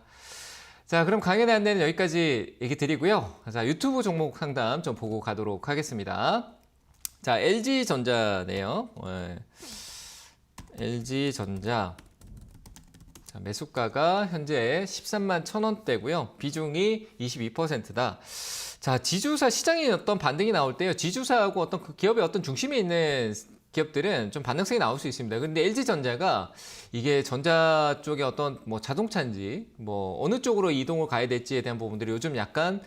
자, 그럼 강연의 안내는 여기까지 얘기 드리고요. 자, 유튜브 종목 상담 좀 보고 가도록 하겠습니다. 자, LG전자네요. LG전자. 자, 매수가가 현재 13만 1,000원대고요. 비중이 22%다. 자, 지주사 시장에 어떤 반등이 나올 때요. 지주사하고 어떤 그 기업의 어떤 중심에 있는 기업들은 좀 반등성이 나올 수 있습니다. 그런데 LG전자가 이게 전자 쪽에 어떤 뭐 자동차인지 뭐 어느 쪽으로 이동을 가야 될지에 대한 부분들이 요즘 약간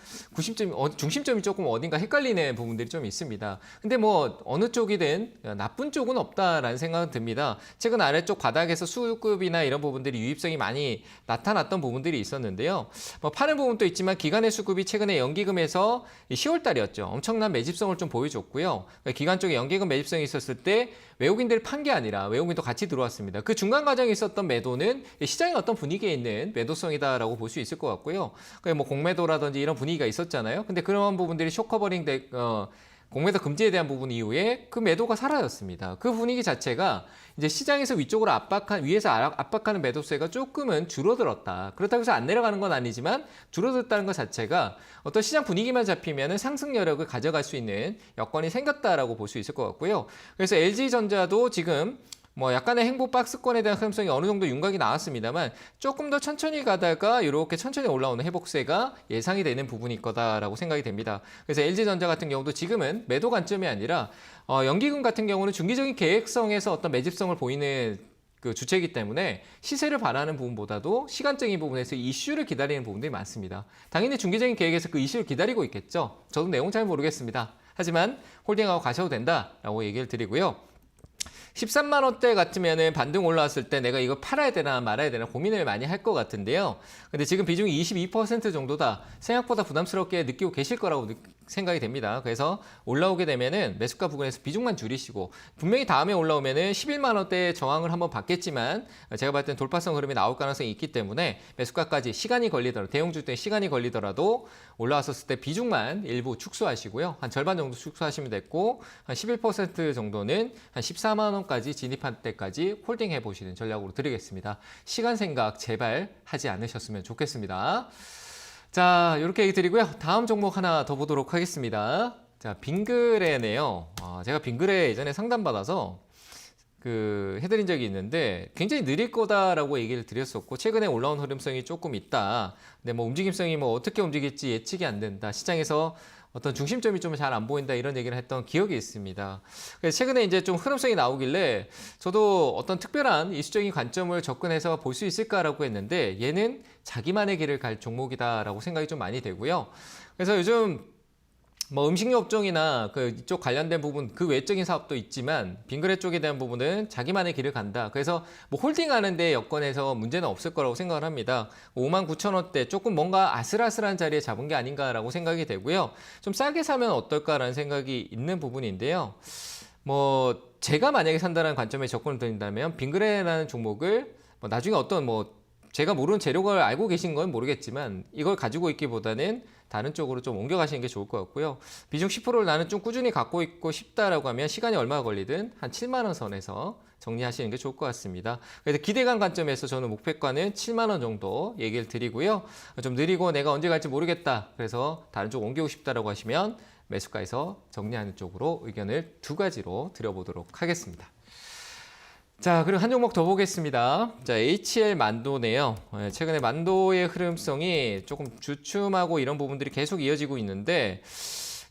중심점이 조금 어딘가 헷갈리는 부분들이 좀 있습니다. 근데 뭐 어느 쪽이든 나쁜 쪽은 없다라는 생각은 듭니다. 최근 아래쪽 바닥에서 수급이나 이런 부분들이 유입성이 많이 나타났던 부분들이 있었는데요. 뭐 파는 부분도 있지만 기관의 수급이 최근에 연기금에서 10월 달이었죠. 엄청난 매집성을 좀 보여줬고요. 기관 쪽에 연기금 매집성이 있었을 때 외국인들이 판 게 아니라 외국인도 같이 들어왔습니다. 그 중간 과정에 있었던 매도는 시장의 어떤 분위기에 있는 매도성이다라고 볼 수 있을 것 같고요. 뭐 공매도라든지 이런 분위기가 있었잖아요. 근데 그런 부분들이 숏커버링 공매도 금지에 대한 부분 이후에 그 매도가 사라졌습니다. 그 분위기 자체가 이제 시장에서 위쪽으로 위에서 압박하는 매도세가 조금은 줄어들었다. 그렇다고 해서 안 내려가는 건 아니지만 줄어들었다는 것 자체가 어떤 시장 분위기만 잡히면 상승 여력을 가져갈 수 있는 여건이 생겼다라고 볼 수 있을 것 같고요. 그래서 LG전자도 지금 뭐 약간의 행보 박스권에 대한 흐름성이 어느 정도 윤곽이 나왔습니다만 조금 더 천천히 가다가 이렇게 천천히 올라오는 회복세가 예상이 되는 부분일 거다라고 생각이 됩니다. 그래서 LG전자 같은 경우도 지금은 매도 관점이 아니라 연기금 같은 경우는 중기적인 계획성에서 어떤 매집성을 보이는 그 주체이기 때문에 시세를 바라는 부분보다도 시간적인 부분에서 이슈를 기다리는 부분들이 많습니다. 당연히 중기적인 계획에서 그 이슈를 기다리고 있겠죠. 저도 내용 잘 모르겠습니다. 하지만 홀딩하고 가셔도 된다라고 얘기를 드리고요. 13만 원대 같으면은 반등 올라왔을 때 내가 이거 팔아야 되나 말아야 되나 고민을 많이 할 것 같은데요. 근데 지금 비중이 22% 정도다. 생각보다 부담스럽게 느끼고 계실 거라고 생각이 됩니다. 그래서 올라오게 되면은 매수가 부근에서 비중만 줄이시고 분명히 다음에 올라오면은 11만 원대에 저항을 한번 받겠지만 제가 봤을 땐 돌파성 흐름이 나올 가능성이 있기 때문에 매수가까지 시간이 걸리더라도 대형주 때 시간이 걸리더라도 올라왔었을 때 비중만 일부 축소하시고요. 한 절반 정도 축소하시면 됐고 한 11% 정도는 한 14만 원까지 진입할 때까지 홀딩해 보시는 전략으로 드리겠습니다. 시간 생각 제발 하지 않으셨으면 좋겠습니다. 자, 이렇게 얘기 드리고요. 다음 종목 하나 더 보도록 하겠습니다. 자, 빙그레네요. 제가 빙그레 예전에 상담받아서 해드린 적이 있는데 굉장히 느릴 거다라고 얘기를 드렸었고 최근에 올라온 흐름성이 조금 있다. 근데 뭐 움직임성이 뭐 어떻게 움직일지 예측이 안 된다. 시장에서 어떤 중심점이 좀 잘 안 보인다 이런 얘기를 했던 기억이 있습니다. 그래서 최근에 이제 좀 흐름성이 나오길래 저도 어떤 특별한 이슈적인 관점을 접근해서 볼 수 있을까라고 했는데 얘는 자기만의 길을 갈 종목이다라고 생각이 좀 많이 되고요. 그래서 요즘 뭐 음식료 업종이나 이쪽 관련된 부분 그 외적인 사업도 있지만 빙그레 쪽에 대한 부분은 자기만의 길을 간다. 그래서 뭐 홀딩하는 데 여건에서 문제는 없을 거라고 생각을 합니다. 59,000원대 조금 뭔가 아슬아슬한 자리에 잡은 게 아닌가라고 생각이 되고요. 좀 싸게 사면 어떨까라는 생각이 있는 부분인데요. 뭐 제가 만약에 산다는 관점에 접근을 드린다면 빙그레라는 종목을 뭐 나중에 어떤 뭐 제가 모르는 재료를 알고 계신 건 모르겠지만 이걸 가지고 있기보다는 다른 쪽으로 좀 옮겨가시는 게 좋을 것 같고요. 비중 10%를 나는 좀 꾸준히 갖고 있고 싶다라고 하면 시간이 얼마나 걸리든 한 7만 원 선에서 정리하시는 게 좋을 것 같습니다. 그래서 기대감 관점에서 저는 목표가는 7만 원 정도 얘기를 드리고요. 좀 느리고 내가 언제 갈지 모르겠다. 그래서 다른 쪽 옮기고 싶다라고 하시면 매수가에서 정리하는 쪽으로 의견을 두 가지로 드려보도록 하겠습니다. 자, 그리고 한 종목 더 보겠습니다. 자, HL 만도네요. 최근에 만도의 흐름성이 조금 주춤하고 이런 부분들이 계속 이어지고 있는데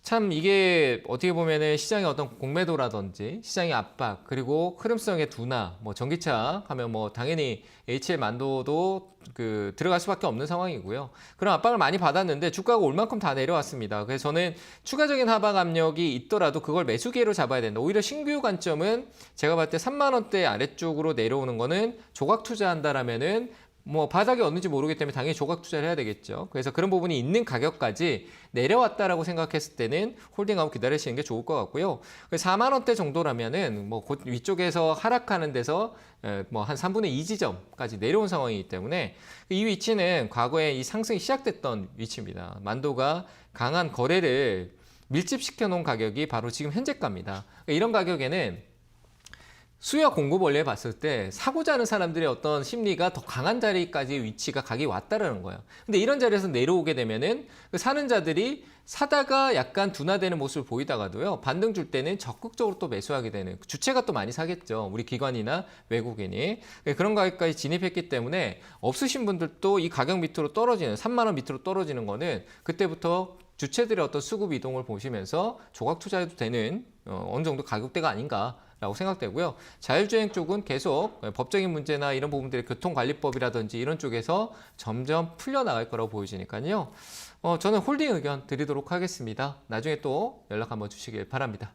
참 이게 어떻게 보면은 시장의 어떤 공매도라든지 시장의 압박 그리고 흐름성의 둔화 뭐 전기차 하면 뭐 당연히 HL 만도도 들어갈 수밖에 없는 상황이고요. 그런 압박을 많이 받았는데 주가가 올 만큼 다 내려왔습니다. 그래서 저는 추가적인 하방 압력이 있더라도 그걸 매수 기회로 잡아야 된다. 오히려 신규 관점은 제가 봤을 때 3만 원대 아래쪽으로 내려오는 거는 조각 투자한다라면은 뭐 바닥이 어딘지 모르기 때문에 당연히 조각 투자를 해야 되겠죠. 그래서 그런 부분이 있는 가격까지 내려왔다라고 생각했을 때는 홀딩하고 기다리시는 게 좋을 것 같고요. 4만 원대 정도라면은 뭐 곧 위쪽에서 하락하는 데서 뭐 한 3분의 2 지점까지 내려온 상황이기 때문에 이 위치는 과거에 이 상승이 시작됐던 위치입니다. 만도가 강한 거래를 밀집시켜 놓은 가격이 바로 지금 현재가입니다. 이런 가격에는 수요와 공급 원리에 봤을 때 사고자 하는 사람들의 어떤 심리가 더 강한 자리까지 위치가 각이 왔다라는 거예요. 근데 이런 자리에서 내려오게 되면은 그 사는 자들이 사다가 약간 둔화되는 모습을 보이다가도요, 반등 줄 때는 적극적으로 또 매수하게 되는, 주체가 또 많이 사겠죠. 우리 기관이나 외국인이. 그런 가격까지 진입했기 때문에 없으신 분들도 이 가격 밑으로 떨어지는, 3만 원 밑으로 떨어지는 거는 그때부터 주체들의 어떤 수급 이동을 보시면서 조각 투자해도 되는 어느 정도 가격대가 아닌가라고 생각되고요. 자율주행 쪽은 계속 법적인 문제나 이런 부분들의 교통관리법이라든지 이런 쪽에서 점점 풀려나갈 거라고 보여지니까요. 저는 홀딩 의견 드리도록 하겠습니다. 나중에 또 연락 한번 주시길 바랍니다.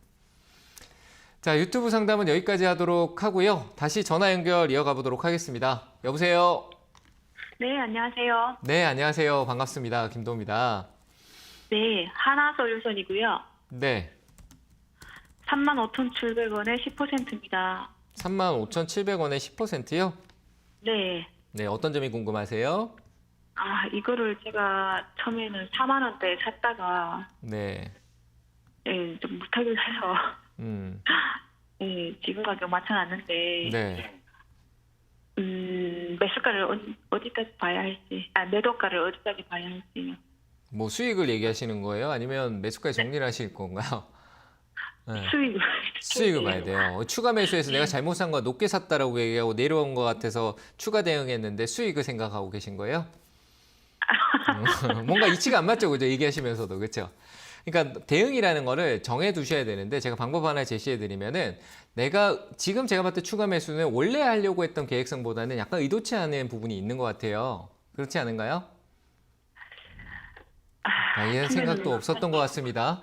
자, 유튜브 상담은 여기까지 하도록 하고요. 다시 전화 연결 이어가 보도록 하겠습니다. 여보세요? 네, 안녕하세요. 네, 안녕하세요. 반갑습니다. 김도입니다. 네, 하나솔루션이고요. 네. 35,700원에 10%입니다. 35,700원에 10%요? 네. 네, 어떤 점이 궁금하세요? 이거를 제가 처음에는 4만 원대에 샀다가 네. 네, 좀 못하게 해서 음. 네, 지금 가격 맞춰놨는데 네. 매수가를 어디까지 봐야 할지, 매도가를 어디까지 봐야 할지요. 뭐 수익을 얘기하시는 거예요? 아니면 매수까지 정리를 하실 건가요? 네. 수익을 봐야 돼요. 추가 매수해서 내가 잘못 산 거 높게 샀다라고 얘기하고 내려온 것 같아서 추가 대응했는데 수익을 생각하고 계신 거예요? 뭔가 이치가 안 맞죠, 그죠? 얘기하시면서도, 그렇죠? 그러니까 대응이라는 거를 정해 두셔야 되는데, 제가 방법 하나 제시해 드리면은, 지금 제가 봤을 때 추가 매수는 원래 하려고 했던 계획성보다는 약간 의도치 않은 부분이 있는 것 같아요. 그렇지 않은가요? 이런 생각도 없었던 것 같습니다.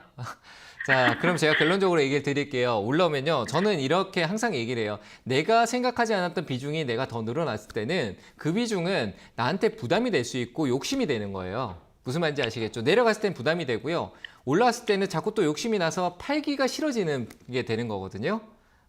자, 그럼 제가 결론적으로 얘기를 드릴게요. 올라오면요, 저는 이렇게 항상 얘기를 해요. 내가 생각하지 않았던 비중이 내가 더 늘어났을 때는 그 비중은 나한테 부담이 될 수 있고 욕심이 되는 거예요. 무슨 말인지 아시겠죠? 내려갔을 땐 부담이 되고요. 올라왔을 때는 자꾸 또 욕심이 나서 팔기가 싫어지는 게 되는 거거든요.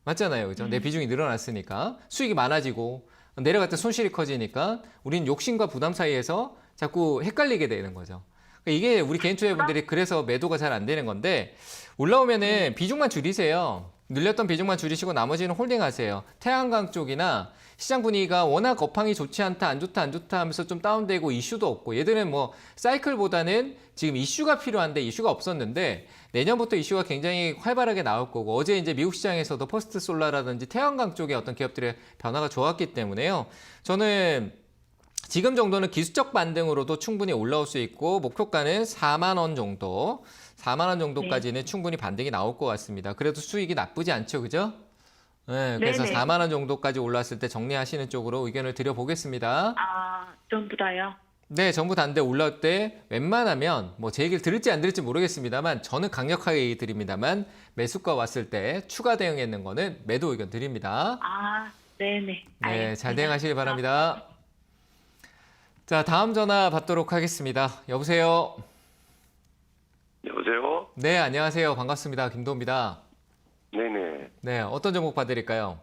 맞잖아요, 그죠? 내 비중이 늘어났으니까 수익이 많아지고 내려갈 때 손실이 커지니까 우린 욕심과 부담 사이에서 자꾸 헷갈리게 되는 거죠. 이게 우리 개인 투자자분들이 그래서 매도가 잘 안 되는 건데, 올라오면은 비중만 줄이세요. 늘렸던 비중만 줄이시고 나머지는 홀딩하세요. 태양광 쪽이나 시장 분위기가 워낙 업황이 좋지 않다, 안 좋다 하면서 좀 다운되고 이슈도 없고, 얘들은 뭐 사이클보다는 지금 이슈가 필요한데 이슈가 없었는데 내년부터 이슈가 굉장히 활발하게 나올 거고, 어제 이제 미국 시장에서도 퍼스트 솔라라든지 태양광 쪽의 어떤 기업들의 변화가 좋았기 때문에요. 저는 지금 정도는 기술적 반등으로도 충분히 올라올 수 있고, 목표가는 4만 원 정도, 4만 원 정도까지는 충분히 반등이 나올 것 같습니다. 그래도 수익이 나쁘지 않죠, 그죠? 네, 그래서 네네. 4만 원 정도까지 올랐을 때 정리하시는 쪽으로 의견을 드려보겠습니다. 전부 다요? 네, 전부 다인데 올라올 때 웬만하면 뭐 제 얘기를 들을지 안 들을지 모르겠습니다만, 저는 강력하게 얘기 드립니다만, 매수가 왔을 때 추가 대응했는 거는 매도 의견 드립니다. 네네. 네, 잘 대응하시길 바랍니다. 자, 다음 전화 받도록 하겠습니다. 여보세요? 여보세요? 네, 안녕하세요. 반갑습니다. 김도입니다. 네네. 네, 어떤 종목 봐드릴까요?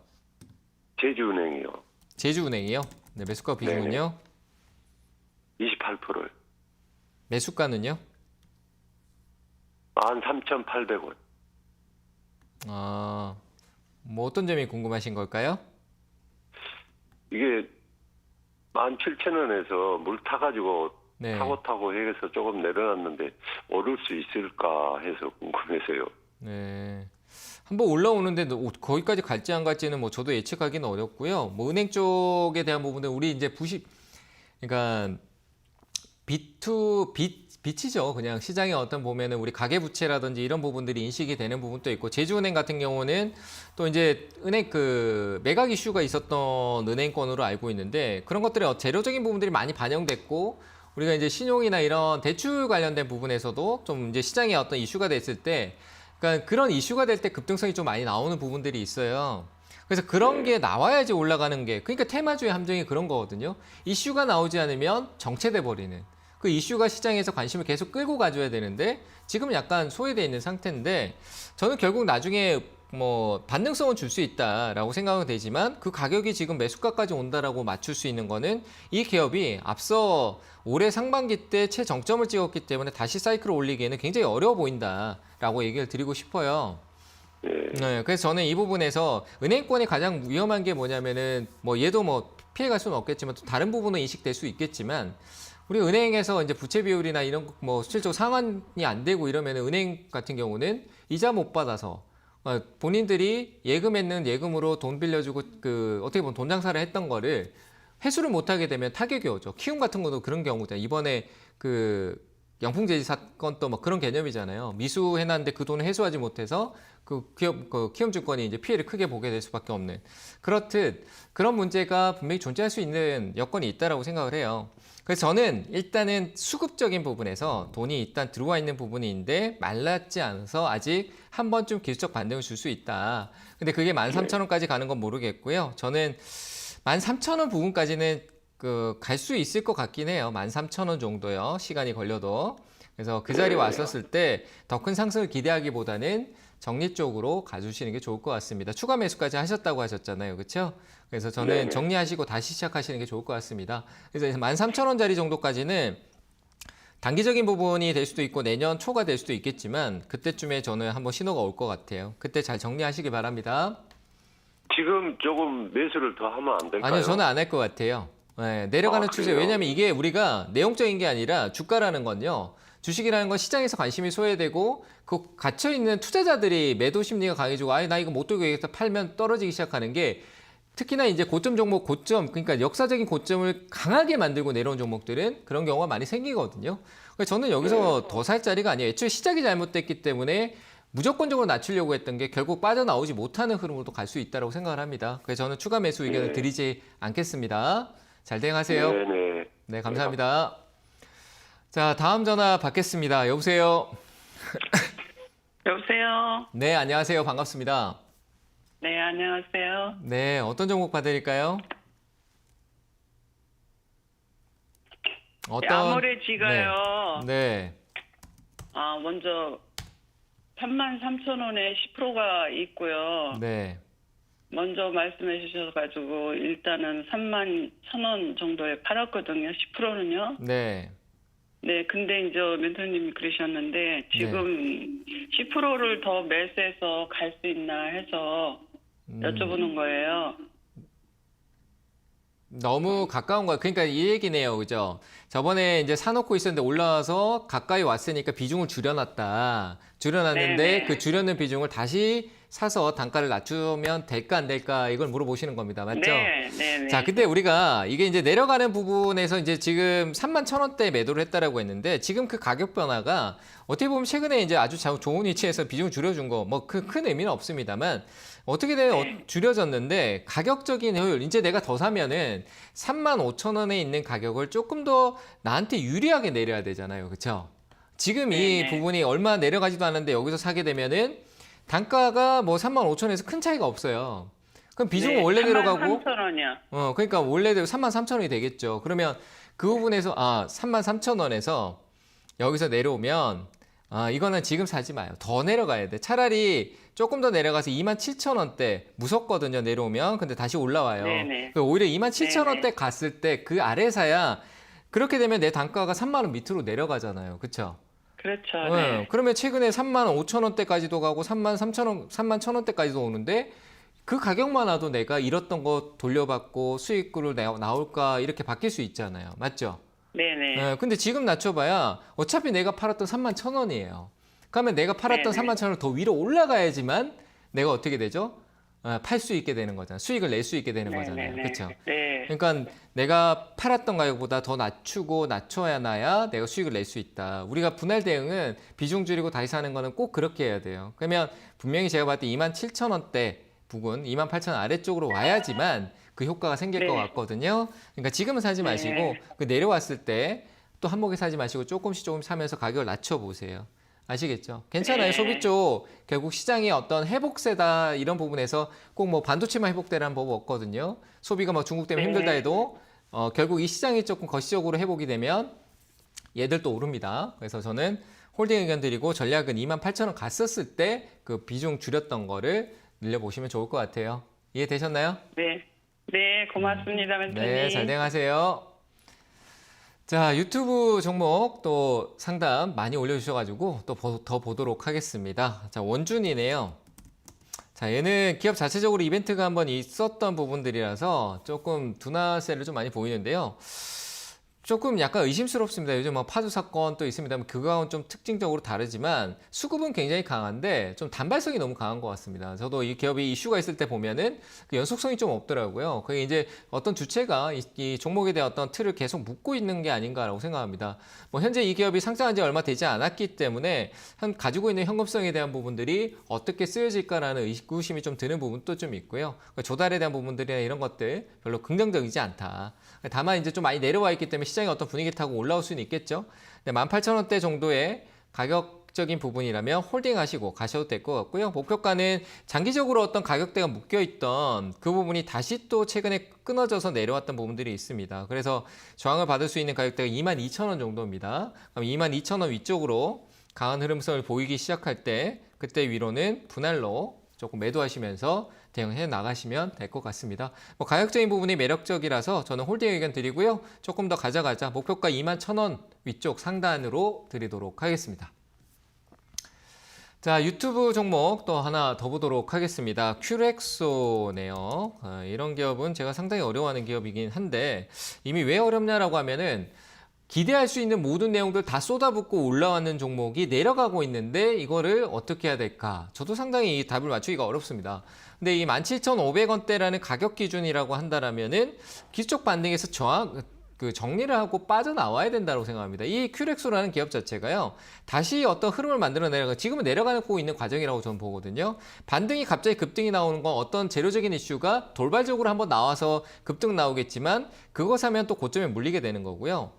제주은행이요. 제주은행이요? 네, 매수가 비중은요? 28%를. 매수가는요? 13,800원. 뭐 어떤 점이 궁금하신 걸까요? 이게 17,000원에서 물 타가지고 네. 타고 해서 조금 내려놨는데 오를 수 있을까 해서 궁금해서요. 네. 한번 올라오는데 거기까지 갈지 안 갈지는 뭐 저도 예측하기는 어렵고요. 뭐 은행 쪽에 대한 부분은 우리 이제 그러니까 빛이죠. 그냥 시장에 어떤 보면은 우리 가계부채라든지 이런 부분들이 인식이 되는 부분도 있고, 제주은행 같은 경우는 또 이제 은행 매각 이슈가 있었던 은행권으로 알고 있는데, 그런 것들의 재료적인 부분들이 많이 반영됐고, 우리가 이제 신용이나 이런 대출 관련된 부분에서도 좀 이제 시장에 어떤 이슈가 됐을 때, 그러니까 그런 이슈가 될 때 급등성이 좀 많이 나오는 부분들이 있어요. 그래서 그런 게 나와야지 올라가는 게, 그러니까 테마주의 함정이 그런 거거든요. 이슈가 나오지 않으면 정체돼 버리는. 그 이슈가 시장에서 관심을 계속 끌고 가줘야 되는데 지금 약간 소외돼 있는 상태인데, 저는 결국 나중에 뭐 반등성은 줄 수 있다라고 생각은 되지만 그 가격이 지금 매수가까지 온다라고 맞출 수 있는 거는 이 기업이 앞서 올해 상반기 때 최정점을 찍었기 때문에 다시 사이클을 올리기에는 굉장히 어려워 보인다라고 얘기를 드리고 싶어요. 네, 그래서 저는 이 부분에서 은행권이 가장 위험한 게 뭐냐면은 뭐 얘도 뭐 피해갈 수는 없겠지만 또 다른 부분은 인식될 수 있겠지만, 우리 은행에서 이제 부채 비율이나 이런 뭐 실질적으로 상환이 안 되고 이러면은 은행 같은 경우는 이자 못 받아서 본인들이 예금했는 예금으로 돈 빌려주고 그 어떻게 보면 돈 장사를 했던 거를 회수를 못 하게 되면 타격이 오죠. 키움 같은 것도 그런 경우잖아요. 이번에 그 영풍제지 사건도 뭐 그런 개념이잖아요. 미수해놨는데 그 돈을 회수하지 못해서 그 기업, 그 키움증권이 이제 피해를 크게 보게 될 수밖에 없는. 그렇듯 그런 문제가 분명히 존재할 수 있는 여건이 있다라고 생각을 해요. 그래서 저는 일단은 수급적인 부분에서 돈이 일단 들어와 있는 부분인데 말랐지 않아서 아직 한 번쯤 기술적 반등을 줄 수 있다. 근데 그게 13,000원까지 가는 건 모르겠고요. 저는 13,000원 부분까지는 갈 수 있을 것 같긴 해요. 13,000원 정도요. 시간이 걸려도. 그래서 그 자리 왔었을 때 더 큰 상승을 기대하기보다는 정리 쪽으로 가주시는 게 좋을 것 같습니다. 추가 매수까지 하셨다고 하셨잖아요. 그렇죠? 그래서 저는 네네. 정리하시고 다시 시작하시는 게 좋을 것 같습니다. 그래서 13,000원짜리 정도까지는 단기적인 부분이 될 수도 있고 내년 초가 될 수도 있겠지만 그때쯤에 저는 한번 신호가 올 것 같아요. 그때 잘 정리하시기 바랍니다. 지금 조금 매수를 더 하면 안 될까요? 아니요, 저는 안 할 것 같아요. 네, 내려가는 아, 추세. 그래요? 왜냐하면 이게 우리가 내용적인 게 아니라 주가라는 건요. 주식이라는 건 시장에서 관심이 소외되고 그 갇혀 있는 투자자들이 매도 심리가 강해지고 아예 나 이거 못 들고 있겠다 팔면 떨어지기 시작하는 게, 특히나 이제 고점 종목, 고점, 그러니까 역사적인 고점을 강하게 만들고 내려온 종목들은 그런 경우가 많이 생기거든요. 그래서 저는 여기서 더 살 자리가 아니에요. 애초에 시작이 잘못됐기 때문에 무조건적으로 낮추려고 했던 게 결국 빠져나오지 못하는 흐름으로 갈 수 있다고 생각을 합니다. 그래서 저는 추가 매수 의견을 드리지 않겠습니다. 잘 대응하세요. 네네. 네, 감사합니다. 자, 다음 전화 받겠습니다. 여보세요? 여보세요. 네, 안녕하세요. 반갑습니다. 네, 안녕하세요. 네, 어떤 종목 봐드릴까요? 아모레지가요. 네. 먼저 33,000원에 10%가 있고요. 네. 먼저 말씀해 주셔가지고 일단은 31,000원 정도에 팔았거든요. 10%는요. 네. 네, 근데 이제 멘토님이 그러셨는데 지금 10%를 더 매수해서 갈 수 있나 해서 여쭤보는 거예요. 너무 가까운 거야. 그러니까 이 얘기네요. 그죠? 저번에 이제 사놓고 있었는데 올라와서 가까이 왔으니까 비중을 줄여놨다. 줄여놨는데 네네. 그 줄여놓은 비중을 다시 사서 단가를 낮추면 될까 안 될까 이걸 물어보시는 겁니다. 맞죠? 네, 네, 네. 자, 근데 우리가 이게 이제 내려가는 부분에서 이제 지금 31,000원대 매도를 했다라고 했는데 지금 그 가격 변화가 어떻게 보면 최근에 이제 아주 좋은 위치에서 비중 줄여준 거 뭐 큰 의미는 없습니다만 어떻게든 줄여졌는데 가격적인 효율, 이제 내가 더 사면은 35,000원에 있는 가격을 조금 더 나한테 유리하게 내려야 되잖아요. 그렇죠? 지금 이 부분이 얼마 내려가지도 않았는데 여기서 사게 되면은 단가가 뭐 35,000원에서 큰 차이가 없어요. 그럼 비중은 원래 내려가고 33,000원이요. 그러니까 원래대로 33,000원이 되겠죠. 그러면 그 부분에서 33,000원에서 여기서 내려오면 이거는 지금 사지 마요. 더 내려가야 돼. 차라리 조금 더 내려가서 27,000원대 무섭거든요. 내려오면. 근데 다시 올라와요. 네네. 오히려 27,000원대 갔을 때 그 아래 사야, 그렇게 되면 내 단가가 3만 원 밑으로 내려가잖아요. 그렇죠? 그렇죠. 네. 그러면 최근에 35,000원대까지도 가고 31,000원대까지도 오는데 그 가격만 와도 내가 잃었던 거 돌려받고 수익으로 나올까 이렇게 바뀔 수 있잖아요. 맞죠? 네네. 네, 근데 지금 낮춰봐야 어차피 내가 팔았던 31,000원이에요. 그러면 내가 팔았던 네네. 31,000원을 더 위로 올라가야지만 내가 어떻게 되죠? 팔 수 있게 되는 거잖아요. 수익을 낼 수 있게 되는 거잖아요. 네네네. 그렇죠? 네. 그러니까 내가 팔았던 가격보다 더 낮춰야 나야 내가 수익을 낼 수 있다. 우리가 분할 대응은 비중 줄이고 다시 사는 거는 꼭 그렇게 해야 돼요. 그러면 분명히 제가 봤을 때 27,000원대 부근, 28,000원 아래쪽으로 와야지만 그 효과가 생길 것 같거든요. 그러니까 지금은 사지 마시고 그 내려왔을 때 또 한목에 사지 마시고 조금씩 사면서 가격을 낮춰보세요. 아시겠죠? 괜찮아요. 네. 소비 쪽 결국 시장이 어떤 회복세다 이런 부분에서 꼭 뭐 반도체만 회복되라는 법 없거든요. 소비가 뭐 중국 때문에 네. 힘들다 해도 결국 이 시장이 조금 거시적으로 회복이 되면 얘들 또 오릅니다. 그래서 저는 홀딩 의견 드리고 전략은 28,000원 갔었을 때 그 비중 줄였던 거를 늘려보시면 좋을 것 같아요. 이해되셨나요? 네. 네, 고맙습니다, 멘토님. 네, 잘 대응하세요. 자, 유튜브 종목 또 상담 많이 올려주셔가지고 또 더 보도록 하겠습니다. 자, 원준이네요. 자, 얘는 기업 자체적으로 이벤트가 한번 있었던 부분들이라서 조금 둔화세를 좀 많이 보이는데요. 조금 약간 의심스럽습니다. 요즘 뭐 파주 사건 또 있습니다만 그거와는 좀 특징적으로 다르지만 수급은 굉장히 강한데 좀 단발성이 너무 강한 것 같습니다. 저도 이 기업이 이슈가 있을 때 보면은 그 연속성이 좀 없더라고요. 그게 이제 어떤 주체가 이 종목에 대한 어떤 틀을 계속 묶고 있는 게 아닌가라고 생각합니다. 뭐 현재 이 기업이 상장한 지 얼마 되지 않았기 때문에 가지고 있는 현금성에 대한 부분들이 어떻게 쓰여질까라는 의구심이 좀 드는 부분도 좀 있고요. 그러니까 조달에 대한 부분들이나 이런 것들 별로 긍정적이지 않다. 다만 이제 좀 많이 내려와 있기 때문에 시장이 어떤 분위기 타고 올라올 수는 있겠죠. 근데 18,000원대 정도의 가격적인 부분이라면 홀딩하시고 가셔도 될 것 같고요. 목표가는 장기적으로 어떤 가격대가 묶여있던 그 부분이 다시 또 최근에 끊어져서 내려왔던 부분들이 있습니다. 그래서 저항을 받을 수 있는 가격대가 22,000원 정도입니다. 그럼 22,000원 위쪽으로 강한 흐름성을 보이기 시작할 때 그때 위로는 분할로 조금 매도하시면서 대응해 나가시면 될 것 같습니다. 뭐 가격적인 부분이 매력적이라서 저는 홀딩 의견 드리고요. 조금 더 가져가자. 목표가 21,000원 위쪽 상단으로 드리도록 하겠습니다. 자, 유튜브 종목 또 하나 더 보도록 하겠습니다. 큐렉소네요. 이런 기업은 제가 상당히 어려워하는 기업이긴 한데 이미 왜 어렵냐라고 하면은 기대할 수 있는 모든 내용들 다 쏟아붓고 올라왔는 종목이 내려가고 있는데 이거를 어떻게 해야 될까? 저도 상당히 이 답을 맞추기가 어렵습니다. 근데 이 17,500원대라는 가격 기준이라고 한다라면은 기술적 반등에서 정리를 하고 빠져나와야 된다고 생각합니다. 이 큐렉소라는 기업 자체가요. 다시 어떤 흐름을 만들어내려가 지금은 내려가고 있는 과정이라고 저는 보거든요. 반등이 갑자기 급등이 나오는 건 어떤 재료적인 이슈가 돌발적으로 한번 나와서 급등 나오겠지만 그것 하면 또 고점에 물리게 되는 거고요.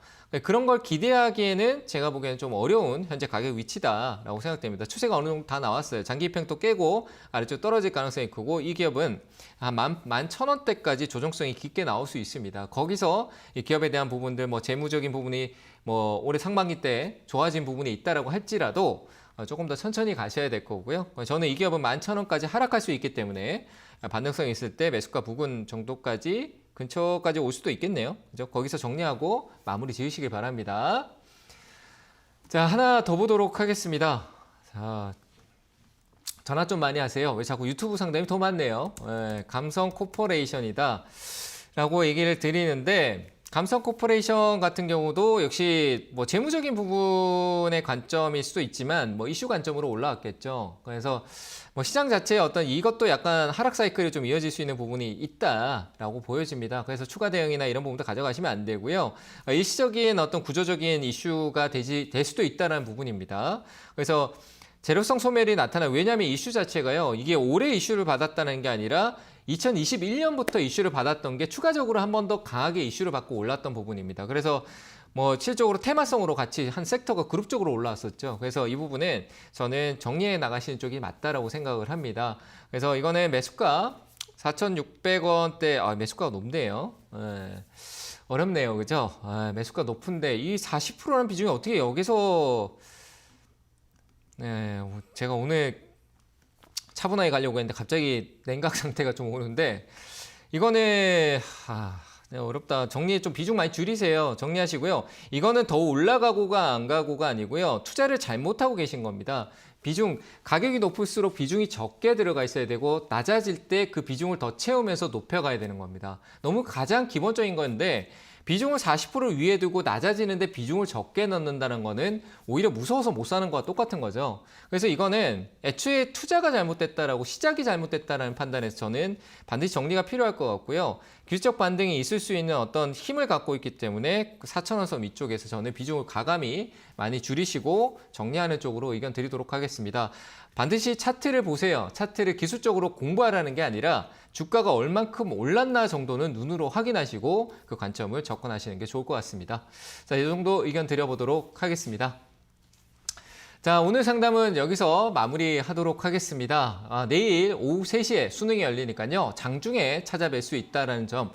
그런 걸 기대하기에는 제가 보기에는 좀 어려운 현재 가격 위치다라고 생각됩니다. 추세가 어느 정도 다 나왔어요. 장기 입행도 깨고 아래쪽 떨어질 가능성이 크고 이 기업은 한 11,000원대까지 조정성이 깊게 나올 수 있습니다. 거기서 이 기업에 대한 부분들 뭐 재무적인 부분이 뭐 올해 상반기 때 좋아진 부분이 있다라고 할지라도 조금 더 천천히 가셔야 될 거고요. 저는 이 기업은 11,000원까지 하락할 수 있기 때문에 반등성이 있을 때 매수가 부근 정도까지 근처까지 올 수도 있겠네요. 그죠? 거기서 정리하고 마무리 지으시길 바랍니다. 자, 하나 더 보도록 하겠습니다. 자, 전화 좀 많이 하세요. 왜 자꾸 유튜브 상담이 더 많네요. 감성 코퍼레이션이다 라고 얘기를 드리는데 감성 코퍼레이션 같은 경우도 역시 뭐 재무적인 부분의 관점일 수도 있지만 뭐 이슈 관점으로 올라왔겠죠. 그래서 뭐 시장 자체에 어떤 이것도 약간 하락 사이클이 좀 이어질 수 있는 부분이 있다라고 보여집니다. 그래서 추가 대응이나 이런 부분도 가져가시면 안 되고요. 일시적인 어떤 구조적인 이슈가 될 수도 있다는 부분입니다. 그래서 재료성 소멸이 나타나요. 왜냐하면 이슈 자체가요. 이게 올해 이슈를 받았다는 게 아니라 2021년부터 이슈를 받았던 게 추가적으로 한 번 더 강하게 이슈를 받고 올랐던 부분입니다. 그래서 뭐 실질적으로 테마성으로 같이 한 섹터가 그룹적으로 올라왔었죠. 그래서 이 부분은 저는 정리해 나가시는 쪽이 맞다라고 생각을 합니다. 그래서 이거는 매수가 4,600원대, 매수가가 높네요. 어렵네요. 그죠? 매수가 높은데 이 40%라는 비중이 어떻게 여기서 제가 오늘 차분하게 가려고 했는데 갑자기 냉각 상태가 좀 오는데 이거는 어렵다. 정리 좀 비중 많이 줄이세요. 정리하시고요. 이거는 더 올라가고가 안 가고가 아니고요. 투자를 잘못하고 계신 겁니다. 비중 가격이 높을수록 비중이 적게 들어가 있어야 되고 낮아질 때 그 비중을 더 채우면서 높여가야 되는 겁니다. 너무 가장 기본적인 건데 비중을 40% 위에 두고 낮아지는데 비중을 적게 넣는다는 거는 오히려 무서워서 못 사는 거와 똑같은 거죠. 그래서 이거는 애초에 투자가 잘못됐다라고 시작이 잘못됐다라는 판단에서 저는 반드시 정리가 필요할 것 같고요. 기술적 반등이 있을 수 있는 어떤 힘을 갖고 있기 때문에 4,000원 선 위쪽에서 저는 비중을 가감히 많이 줄이시고 정리하는 쪽으로 의견 드리도록 하겠습니다. 반드시 차트를 보세요. 차트를 기술적으로 공부하라는 게 아니라 주가가 얼만큼 올랐나 정도는 눈으로 확인하시고 그 관점을 접근하시는 게 좋을 것 같습니다. 자, 이 정도 의견 드려보도록 하겠습니다. 자, 오늘 상담은 여기서 마무리하도록 하겠습니다. 내일 오후 3시에 수능이 열리니까요. 장중에 찾아뵐 수 있다는 점,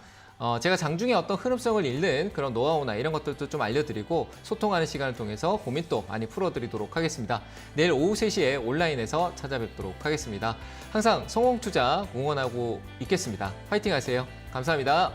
제가 장중에 어떤 흐름성을 읽는 그런 노하우나 이런 것들도 좀 알려드리고 소통하는 시간을 통해서 고민도 많이 풀어드리도록 하겠습니다. 내일 오후 3시에 온라인에서 찾아뵙도록 하겠습니다. 항상 성공투자 응원하고 있겠습니다. 화이팅 하세요. 감사합니다.